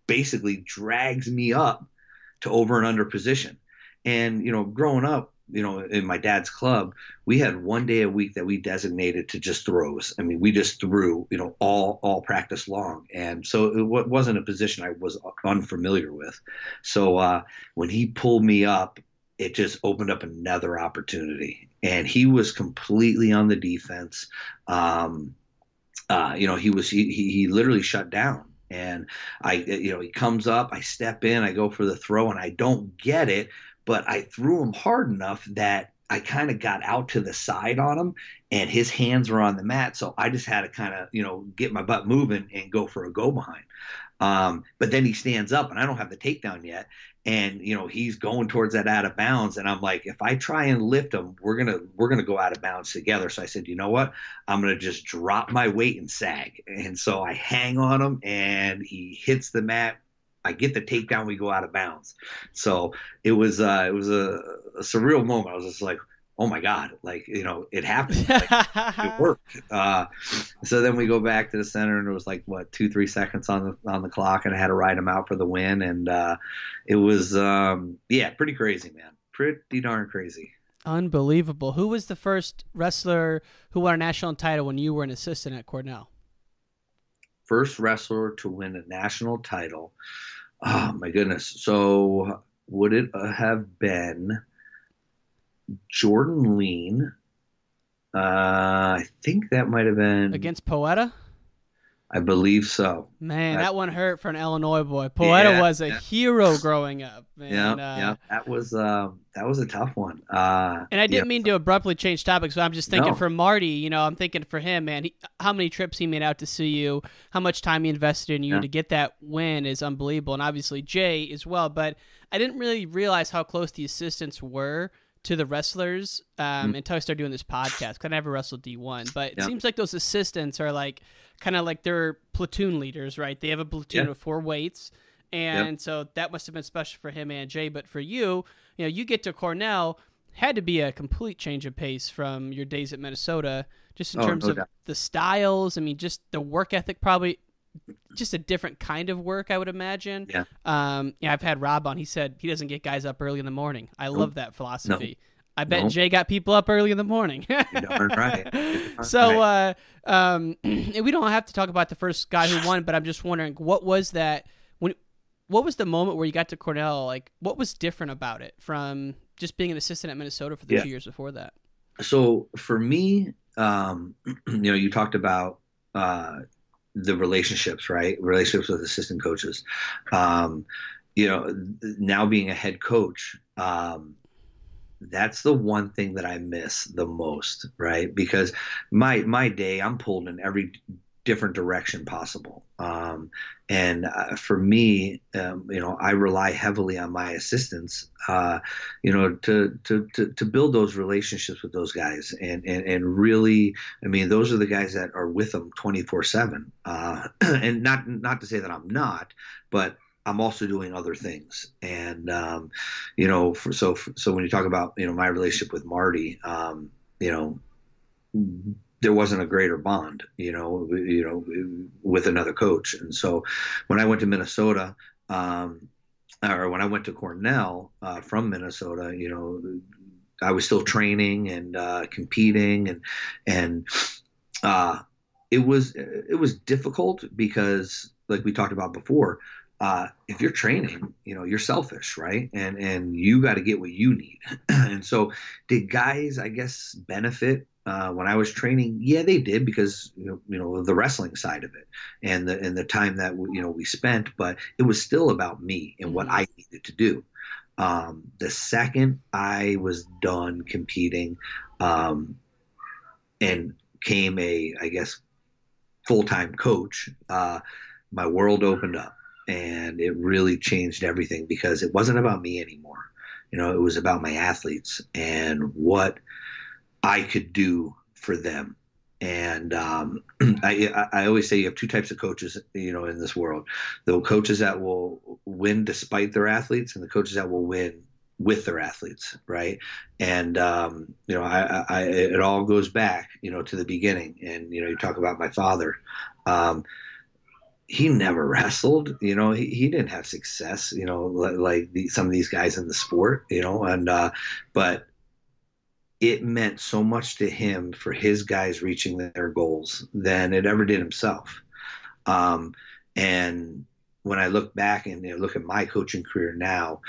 basically drags me up to over and under position. And, growing up, in my dad's club, we had one day a week that we designated to just throws. I mean, we just threw, all practice long. And so it wasn't a position I was unfamiliar with. So when he pulled me up, it just opened up another opportunity. And he was completely on the defense. He literally shut down. And he comes up, I step in, I go for the throw, and I don't get it, but I threw him hard enough that I kind of got out to the side on him, and his hands were on the mat. So I just had to kind of, get my butt moving and go for a go behind. But then he stands up, and I don't have the takedown yet. And, he's going towards that out of bounds. And I'm like, if I try and lift him, we're going to go out of bounds together. So I said, you know what? I'm going to just drop my weight and sag. And so I hang on him, and he hits the mat. I get the takedown. We go out of bounds. So it was a surreal moment. I was just like, oh my God, it happened. It worked. So then we go back to the center, and it was 2-3 seconds on the clock, and I had to ride him out for the win. And it was, pretty crazy, man. Pretty darn crazy. Unbelievable. Who was the first wrestler who won a national title when you were an assistant at Cornell? First wrestler to win a national title. Oh my goodness. So would it have been Jordan Lean? I think that might have been against Poeta. I believe so. Man, that one hurt for an Illinois boy. Poeta was a hero growing up. Man. Yeah. That was a tough one. And I didn't mean to abruptly change topics, but I'm just thinking for Marty, I'm thinking for him, man, how many trips he made out to see you, how much time he invested in you to get that win is unbelievable. And obviously Jay as well. But I didn't really realize how close the assistants were to the wrestlers until I started doing this podcast, because I never wrestled D1. But it seems like those assistants are kind of like they're platoon leaders, right? They have a platoon of 4 weights. And so that must have been special for him and Jay. But for you, you get to Cornell, had to be a complete change of pace from your days at Minnesota, just in terms of the styles. I mean, just the work ethic, probably just a different kind of work, I would imagine. Yeah. I've had Rob on. He said he doesn't get guys up early in the morning. I love that philosophy. No. I bet Jay got people up early in the morning. You're darn right. So we don't have to talk about the first guy who won, but I'm just wondering, what was that? What was the moment where you got to Cornell? What was different about it from just being an assistant at Minnesota for the 2 years before that? So for me, you talked about the relationships, right? Relationships with assistant coaches. Now being a head coach, that's the one thing that I miss the most, right? Because my day, I'm pulled in every different direction possible. And for me, I rely heavily on my assistants, to build those relationships with those guys, and really, I mean, those are the guys that are with them 24/7. And not to say that I'm not, but I'm also doing other things. And, so when you talk about, my relationship with Marty, there wasn't a greater bond, with another coach. And so when I went to Minnesota, or when I went to Cornell, from Minnesota, I was still training and, competing, and it was difficult because, like we talked about before, if you're training, you're selfish, right? And you got to get what you need. And so did guys, I guess, benefit when I was training? Yeah, they did, because, the wrestling side of it and the time that, we spent, but it was still about me and what I needed to do. The second I was done competing, and came I guess, full-time coach, my world opened up. And it really changed everything, because it wasn't about me anymore. It was about my athletes and what I could do for them. And I always say you have two types of coaches, in this world: the coaches that will win despite their athletes, and the coaches that will win with their athletes, right? And it all goes back, to the beginning. And you talk about my father. He never wrestled, he didn't have success, like some of these guys in the sport, but it meant so much to him for his guys reaching their goals than it ever did himself. And when I look back and look at my coaching career now,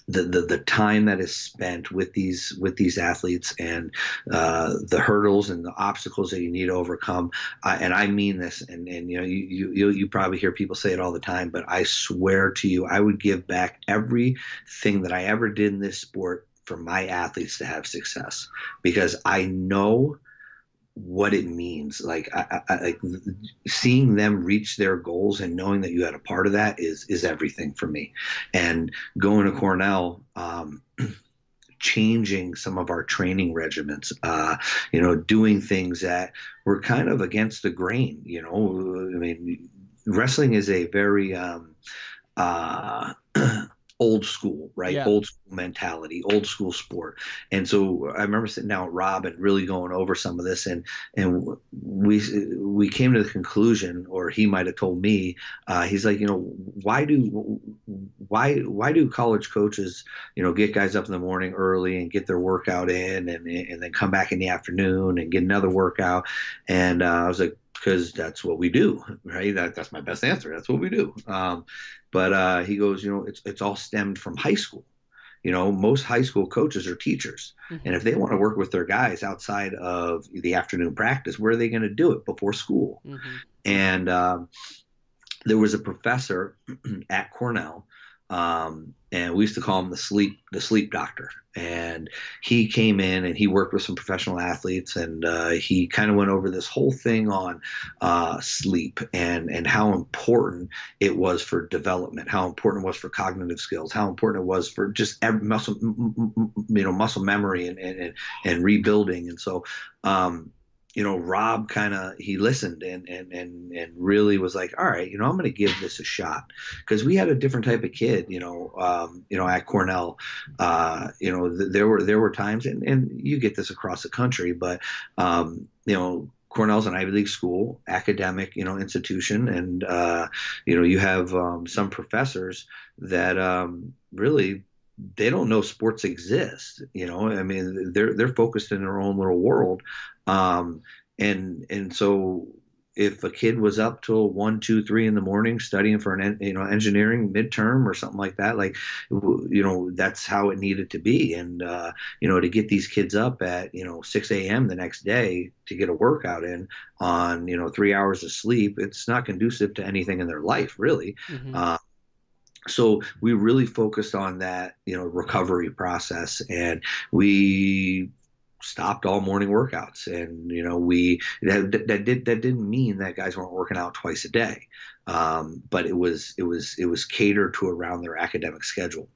the time that is spent with these athletes, and the hurdles and the obstacles that you need to overcome, and I mean this, and you probably hear people say it all the time, but I swear to you, I would give back everything that I ever did in this sport for my athletes to have success, because I know what it means. Like like seeing them reach their goals and knowing that you had a part of that is everything for me. And going to Cornell, changing some of our training regiments, doing things that were kind of against the grain. I mean, wrestling is a very old school, right? Yeah. Old school mentality, old school sport. And so I remember sitting down with Rob and really going over some of this, and we came to the conclusion, or he might have told me, he's like, why do college coaches, get guys up in the morning early and get their workout in, and then come back in the afternoon and get another workout? And I was like, because that's what we do, right? That's my best answer. That's what we do. But he goes, it's all stemmed from high school. Most high school coaches are teachers. Mm-hmm. And if they want to work with their guys outside of the afternoon practice, where are they going to do it? Before school. Mm-hmm. And there was a professor at Cornell, and we used to call him the sleep doctor. And he came in and he worked with some professional athletes, and he kind of went over this whole thing on sleep and how important it was for development, how important it was for cognitive skills, how important it was for just muscle memory and rebuilding. And so Rob he listened and really was like, all right, I'm going to give this a shot, because we had a different type of kid, at Cornell. There were times, and you get this across the country, but Cornell's an Ivy League school, academic, institution, and you have some professors that really, they don't know sports exist. I mean, they're focused in their own little world. And so if a kid was up till 1, 2, 3 in the morning studying for an engineering midterm or something like that, that's how it needed to be. And to get these kids up at 6 a.m. the next day to get a workout in on 3 hours of sleep, it's not conducive to anything in their life, really. Mm-hmm. So we really focused on that, recovery process, and we stopped all morning workouts, and that didn't mean that guys weren't working out twice a day, but it was catered to around their academic schedule,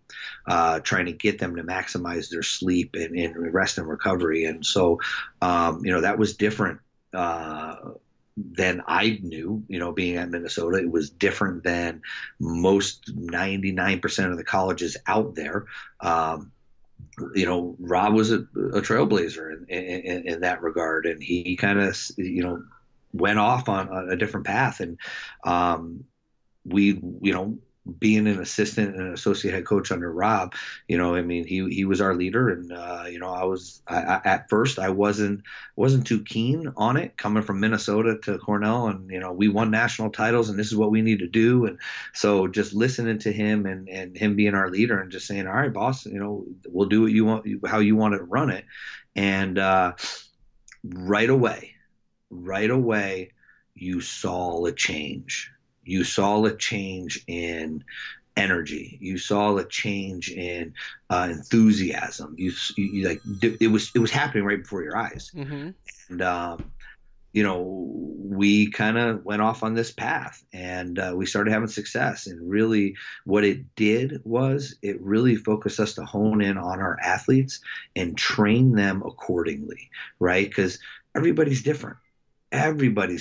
trying to get them to maximize their sleep and rest and recovery. And so that was different than I knew, being at Minnesota. It was different than most 99% of the colleges out there. Rob was a trailblazer in that regard, and he kind of, went off on a different path. And we, being an assistant and an associate head coach under Rob, he was our leader. And, at first I wasn't too keen on it, coming from Minnesota to Cornell, and, we won national titles and this is what we need to do. And so just listening to him and him being our leader and just saying, all right, boss, we'll do what you want, how you want to run it. And, right away, you saw a change. You saw a change in energy. You saw a change in enthusiasm. You like it was happening right before your eyes. Mm-hmm. And we kind of went off on this path, and we started having success. And really, what it did was it really focused us to hone in on our athletes and train them accordingly, right? Because everybody's different. Everybody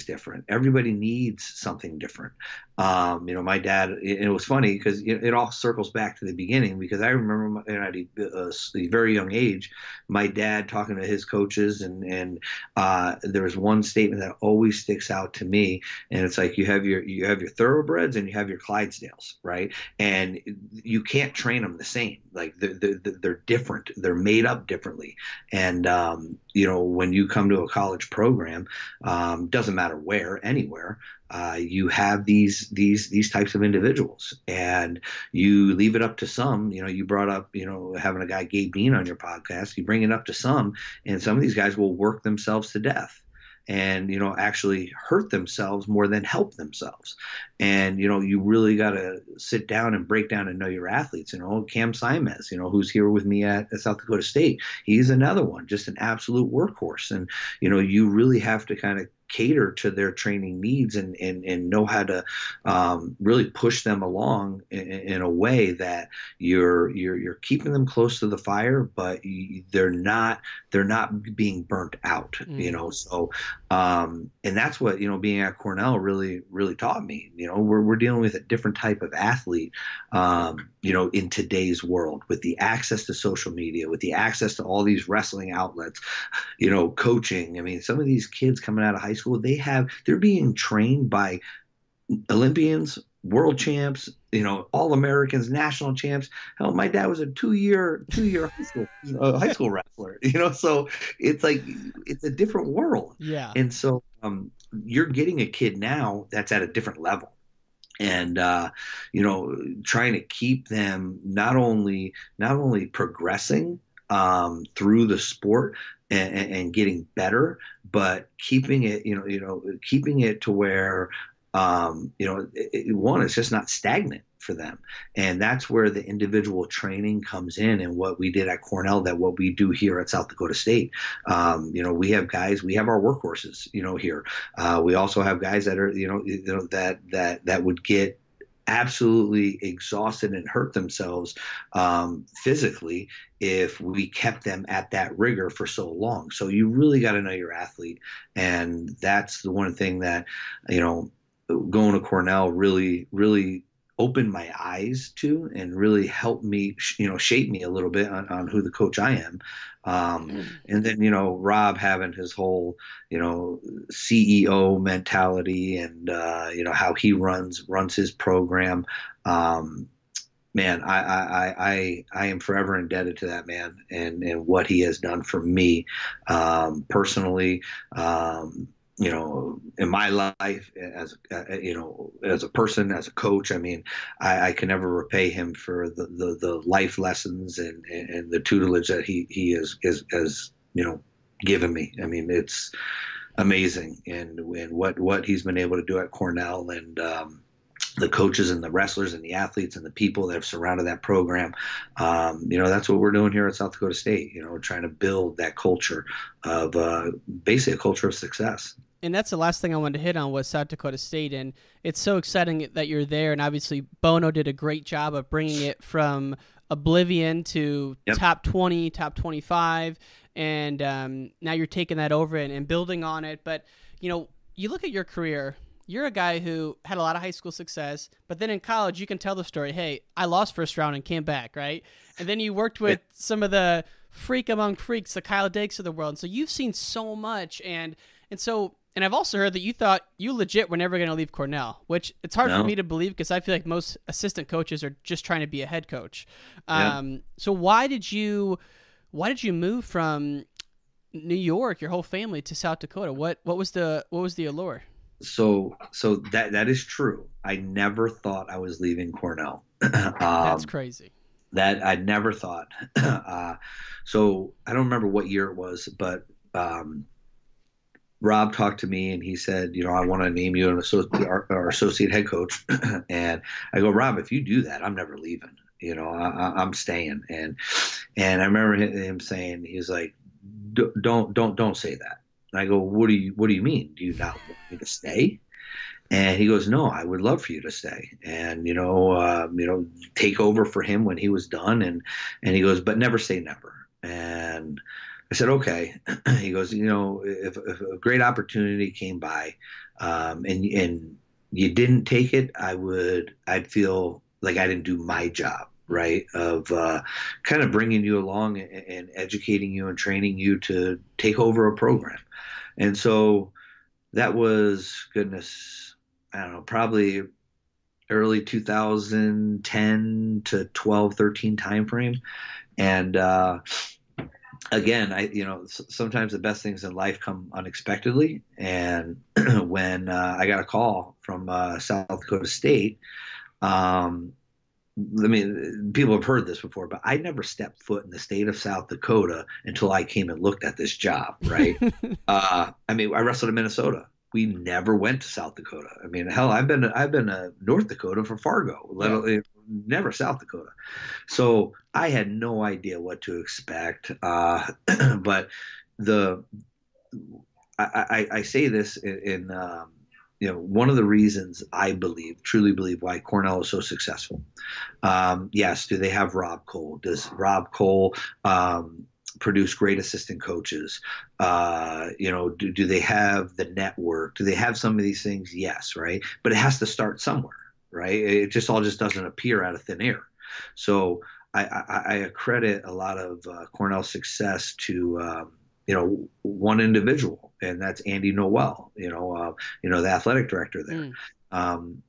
needs something different. My dad, and it was funny because it all circles back to the beginning, because I remember at a very young age, my dad talking to his coaches, and there was one statement that always sticks out to me, and it's like you have your thoroughbreds and you have your Clydesdales, right? And you can't train them the same. Like they're different. They're made up differently. And when you come to a college program, doesn't matter where, anywhere, you have these types of individuals, and you leave it up to some. You brought up having a guy Gabe Bean on your podcast. You bring it up to some, and some of these guys will work themselves to death, and actually hurt themselves more than help themselves. And you really got to sit down and break down and know your athletes. Cam Simez, who's here with me at South Dakota State, he's another one, just an absolute workhorse. And you really have to kind of cater to their training needs and know how to really push them along in a way that you're keeping them close to the fire, but they're not being burnt out. So and that's what being at Cornell really taught me. We're dealing with a different type of athlete in today's world, with the access to social media, with the access to all these wrestling outlets, coaching. I mean, some of these kids coming out of high school, they're being trained by Olympians, world champs, all Americans, national champs. Hell, my dad was a two-year high school wrestler. So it's like it's a different world. Yeah. And so you're getting a kid now that's at a different level. And trying to keep them not only progressing through the sport and getting better, but keeping it keeping it to where it's just not stagnant for them. And that's where the individual training comes in, and what we did at Cornell, that what we do here at South Dakota State. We have guys, we have our workhorses, here. We also have guys that are, that would get absolutely exhausted and hurt themselves physically if we kept them at that rigor for so long. So you really got to know your athlete. And that's the one thing that, going to Cornell really opened my eyes to, and really helped me, shape me a little bit on who the coach I am. And then, Rob having his whole, CEO mentality, and, how he runs his program. Man, I am forever indebted to that man and what he has done for me, personally, in my life as a person, as a coach. I mean, I can never repay him for the life lessons and the tutelage that he has given me. I mean, it's amazing, and what he's been able to do at Cornell, and the coaches and the wrestlers and the athletes and the people that have surrounded that program. That's what we're doing here at South Dakota State. We're trying to build that culture of basically a culture of success. And that's the last thing I wanted to hit on was South Dakota State. And it's so exciting that you're there. And obviously Bono did a great job of bringing it from oblivion to top 20, top 25. And now you're taking that over and building on it. But, you look at your career, you're a guy who had a lot of high school success, but then in college you can tell the story, hey, I lost first round and came back, right? And then you worked with some of the freak among freaks, the Kyle Dakes of the world. And so you've seen so much. And I've also heard that you thought you legit were never going to leave Cornell, which it's hard for me to believe because I feel like most assistant coaches are just trying to be a head coach. So why did you move from New York, your whole family, to South Dakota? What was the allure? So that is true. I never thought I was leaving Cornell. That's crazy. That I never thought. So I don't remember what year it was, but Rob talked to me and he said, I want to name you our associate head coach. And I go, Rob, if you do that, I'm never leaving. I'm staying. And I remember him saying, he's like, don't say that. And I go, what do you mean? Do you not want me to stay? And he goes, no, I would love for you to stay and, take over for him when he was done. And he goes, but never say never. And I said, okay. He goes, if a great opportunity came by, and you didn't take it, I'd feel like I didn't do my job, right? Of kind of bringing you along and educating you and training you to take over a program. And so that was, goodness, I don't know, probably early 2010 to 12, 13 timeframe. And again, sometimes the best things in life come unexpectedly. And when I got a call from South Dakota State, people have heard this before, but I never stepped foot in the state of South Dakota until I came and looked at this job, right? I wrestled in Minnesota. We never went to South Dakota. Hell, I've been to North Dakota for Fargo, never South Dakota. So I had no idea what to expect. But I say this in one of the reasons I truly believe why Cornell is so successful. Yes, do they have Rob Koll? Does Rob Koll produce great assistant coaches? Do they have the network? Do they have some of these things? Yes, right? But it has to start somewhere, right? It just doesn't appear out of thin air. So I accredit a lot of Cornell's success to one individual, and that's Andy Noel, the athletic director there.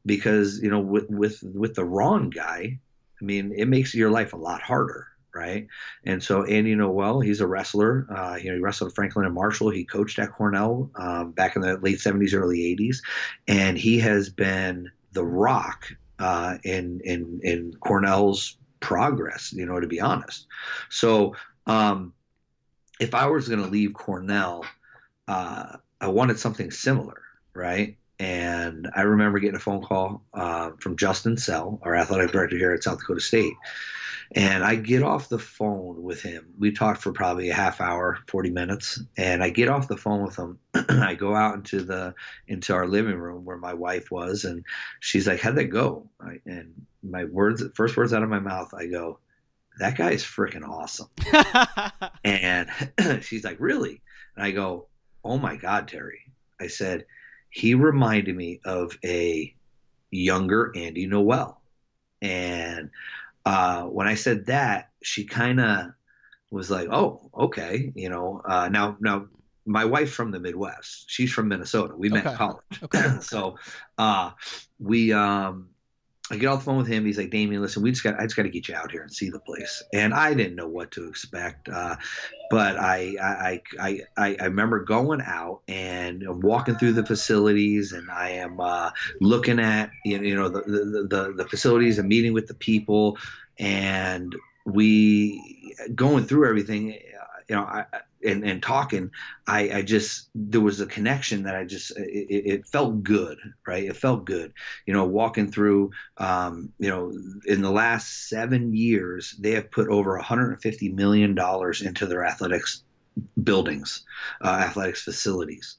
Because, with the wrong guy, it makes your life a lot harder, right? And so Andy Noel, he's a wrestler. He wrestled at Franklin and Marshall. He coached at Cornell back in the late 70s, early 80s. And he has been the rock in Cornell's progress, to be honest. So if I was going to leave Cornell, I wanted something similar, right? And I remember getting a phone call from Justin Sell, our athletic director here at South Dakota State. And I get off the phone with him. We talked for probably a half hour, 40 minutes. And I get off the phone with him. I go out into our living room where my wife was. And she's like, how'd that go? And my first words out of my mouth, I go, that guy is freaking awesome. And she's like, really? And I go, oh my God, Terry. I said, he reminded me of a younger Andy Noel. And when I said that, she kind of was like, oh, okay. Now my wife's from the Midwest. She's from Minnesota. We met in college. Okay. So I get off the phone with him. He's like, Damian, listen, I just got to get you out here and see the place. And I didn't know what to expect. But I remember going out and walking through the facilities, and I am looking at, the facilities and meeting with the people, and we going through everything. and talking, I just, there was a connection that it felt good, right? It felt good, walking through, in the last 7 years, they have put over $150 million into their athletics buildings, athletics facilities.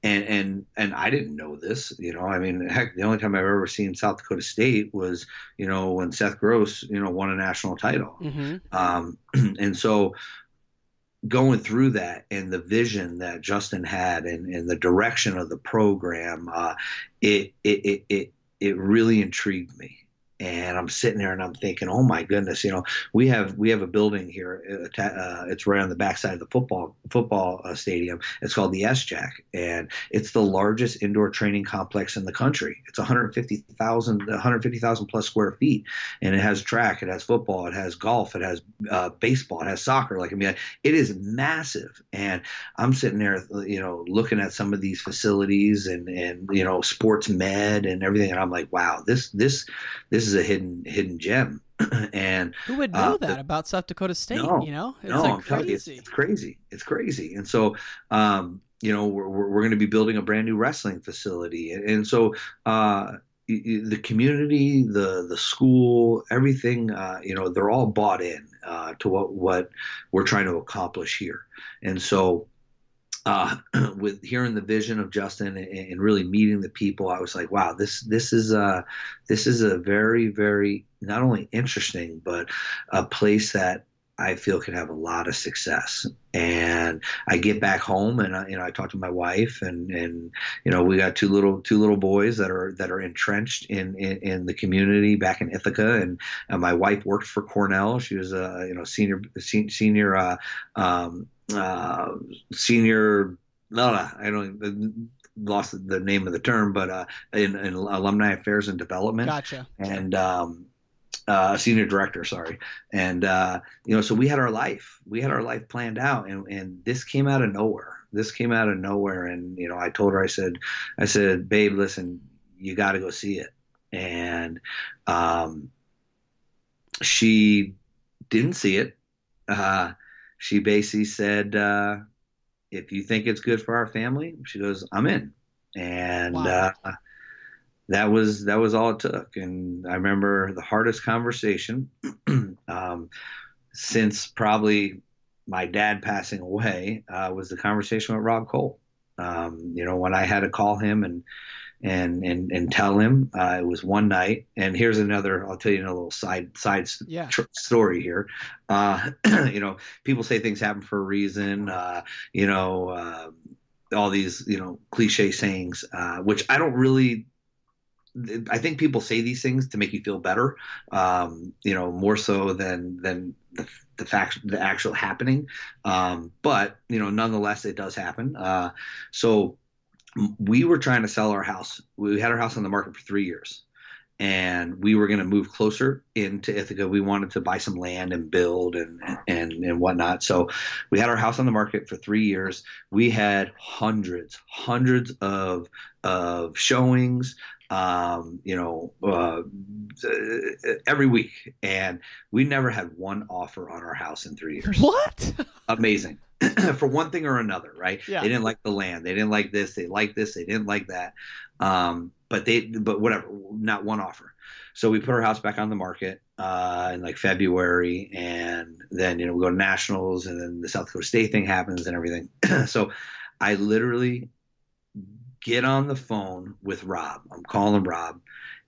And I didn't know this, heck, the only time I've ever seen South Dakota State was, when Seth Gross, won a national title. And so going through that and the vision that Justin had and the direction of the program, it really intrigued me. And I'm sitting there and I'm thinking, oh my goodness, we have a building here. It's right on the backside of the football stadium. It's called the SJAC, and it's the largest indoor training complex in the country. It's 150,000 plus square feet, and it has track, it has football, it has golf, it has baseball, it has soccer. It is massive. And I'm sitting there, looking at some of these facilities and sports med and everything, and I'm like, wow, this is a hidden gem. And who would know that about South Dakota State? I'm telling you, it's crazy. It's crazy. And so, we're going to be building a brand new wrestling facility. And so, the community, the school, everything, they're all bought in to what we're trying to accomplish here. And so, with hearing the vision of Justin and really meeting the people, I was like, wow, this is a very, very not only interesting, but a place that I feel can have a lot of success. And I get back home and I talk to my wife and we got two little boys that are entrenched in the community back in Ithaca, and my wife worked for Cornell. She was a senior I don't lost the name of the term, but in alumni affairs and development. Gotcha. And senior director, sorry. And so we had our life planned out, and this came out of nowhere. And I told her, I said, babe, listen, you got to go see it. And she didn't see it. She basically said, if you think it's good for our family, she goes, I'm in. And wow. That was all it took. And I remember the hardest conversation since probably my dad passing away was the conversation with Rob Koll. When I had to call him and tell him, it was one night. And here's another, I'll tell you a little side story here. People say things happen for a reason, all these, cliche sayings, which I don't really, I think people say these things to make you feel better, more so than the actual happening. But, nonetheless, it does happen. So we were trying to sell our house. We had our house on the market for 3 years, and we were going to move closer into Ithaca. We wanted to buy some land and build and whatnot. So we had our house on the market for 3 years. We had hundreds of showings, every week, and we never had one offer on our house in 3 years. What? Amazing. For one thing or another, right? Yeah. They didn't like the land. They didn't like this. They liked this. They didn't like that. But whatever, not one offer. So we put our house back on the market in like February, and then we go to nationals, and then the South Dakota State thing happens and everything. So I literally get on the phone with Rob. I'm calling Rob,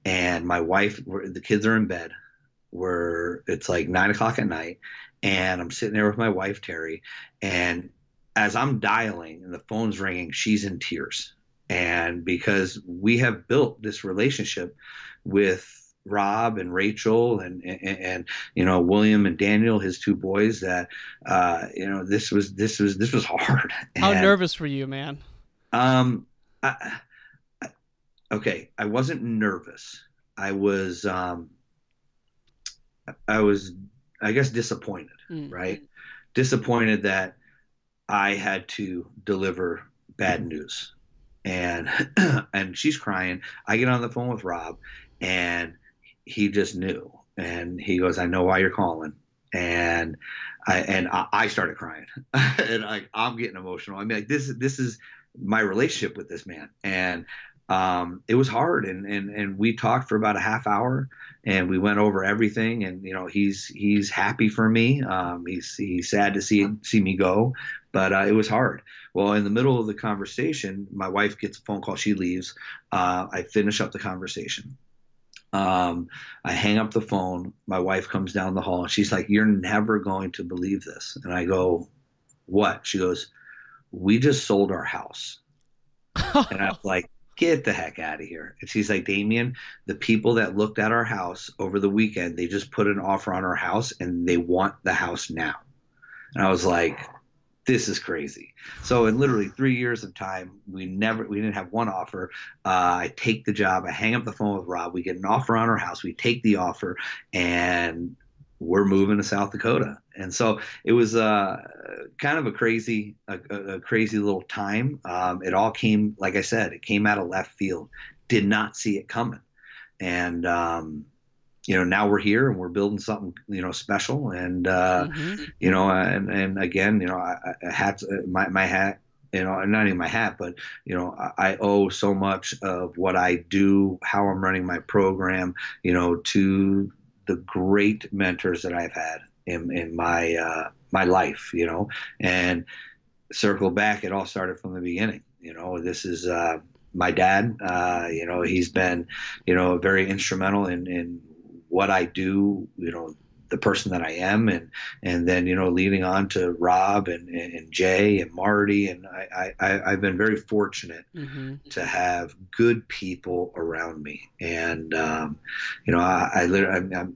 and my wife, the kids are in bed. It's like 9:00 at night, and I'm sitting there with my wife, Terry, and as I'm dialing and the phone's ringing, she's in tears. And because we have built this relationship with Rob and Rachel and William and Daniel, his two boys, that this was hard. How nervous were you, man? Okay, I wasn't nervous. I was I guess disappointed, right? Disappointed that I had to deliver bad news. And she's crying. I get on the phone with Rob, and he just knew. And he goes, I know why you're calling. And I started crying and I'm getting emotional. I mean, like this is my relationship with this man. And it was hard. And we talked for about a half hour and we went over everything. And, you know, he's happy for me. He's sad to see me go, but it was hard. Well, in the middle of the conversation, my wife gets a phone call. She leaves. I finish up the conversation. I hang up the phone. My wife comes down the hall and she's like, "You're never going to believe this." And I go, "What?" She goes, "We just sold our house." And I was like, "Get the heck out of here." And she's like, "Damian, the people that looked at our house over the weekend, they just put an offer on our house and they want the house now." And I was like, this is crazy. So in literally 3 years of time, we didn't have one offer. I take the job. I hang up the phone with Rob. We get an offer on our house. We take the offer and we're moving to South Dakota. And so it was kind of a crazy little time. It all came, like I said, it came out of left field. Did not see it coming. And, you know, now we're here and we're building something, you know, special. And, you know, and again, you know, my hat, you know, not even my hat, but, you know, I owe so much of what I do, how I'm running my program, you know, to the great mentors that I've had in my life, you know, and circle back. It all started from the beginning. You know, this is, my dad, you know, he's been, you know, very instrumental in what I do, you know, the person that I am, and then, you know, leading on to Rob and Jay and Marty. And I've been very fortunate to have good people around me. And, you know, I'm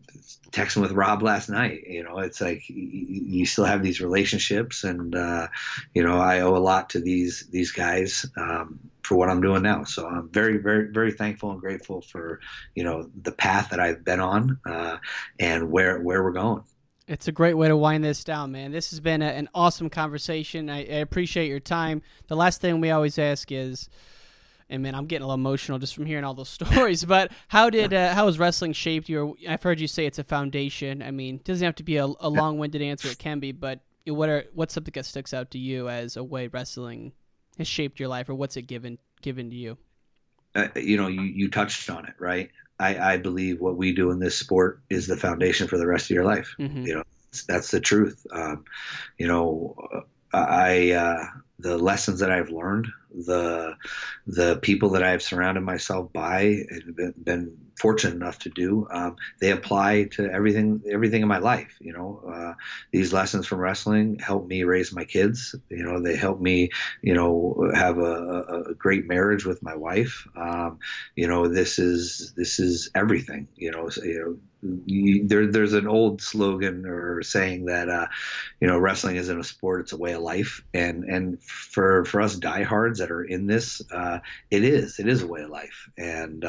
texting with Rob last night. You know, it's like you still have these relationships, and, you know, I owe a lot to these guys, for what I'm doing now. So I'm very, very, very thankful and grateful for, you know, the path that I've been on, and where we're going. It's a great way to wind this down, man. This has been an awesome conversation. I appreciate your time. The last thing we always ask is, and man, I'm getting a little emotional just from hearing all those stories, but how has wrestling shaped you? I've heard you say it's a foundation. I mean, it doesn't have to be a long-winded answer. It can be, but what's something that sticks out to you as a way wrestling has shaped your life, or what's it given to you? You know, you touched on it, right? I believe what we do in this sport is the foundation for the rest of your life. You know, that's the truth. You know, the lessons that I've learned, the people that I've surrounded myself by and been fortunate enough to do, they apply to everything in my life. You know, these lessons from wrestling help me raise my kids. You know, they help me, you know, have a great marriage with my wife. You know, this is everything. You know, there's an old slogan or saying that, you know, wrestling isn't a sport, it's a way of life. And for us diehards that are in this, it is a way of life. And,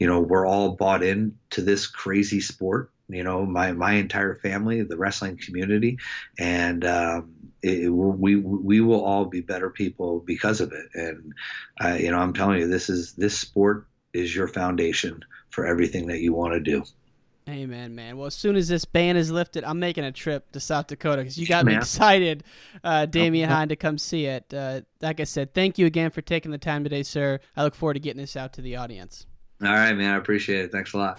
you know, we're all bought in to this crazy sport, you know, my entire family, the wrestling community. And, we will all be better people because of it. And, you know, I'm telling you, this sport is your foundation for everything that you want to do. Amen, man. Well, as soon as this ban is lifted, I'm making a trip to South Dakota because you got me excited, Damion Hahn, to come see it. Like I said, thank you again for taking the time today, sir. I look forward to getting this out to the audience. All right, man. I appreciate it. Thanks a lot.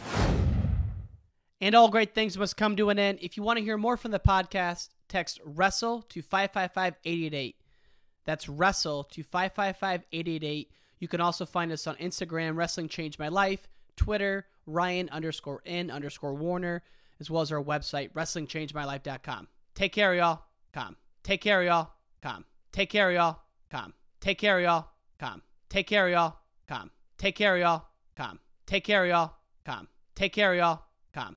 And all great things must come to an end. If you want to hear more from the podcast, text WRESTLE to 555-888. That's WRESTLE to 555-888. You can also find us on Instagram, Wrestling Changed My Life, Twitter, Ryan_N_Warner, as well as our website, WrestlingChangedMyLife.com. Take care, y'all. Take care, y'all. Take care, y'all. Take care, y'all. Take care, y'all. Take care, y'all. Take care, y'all. Take care, y'all.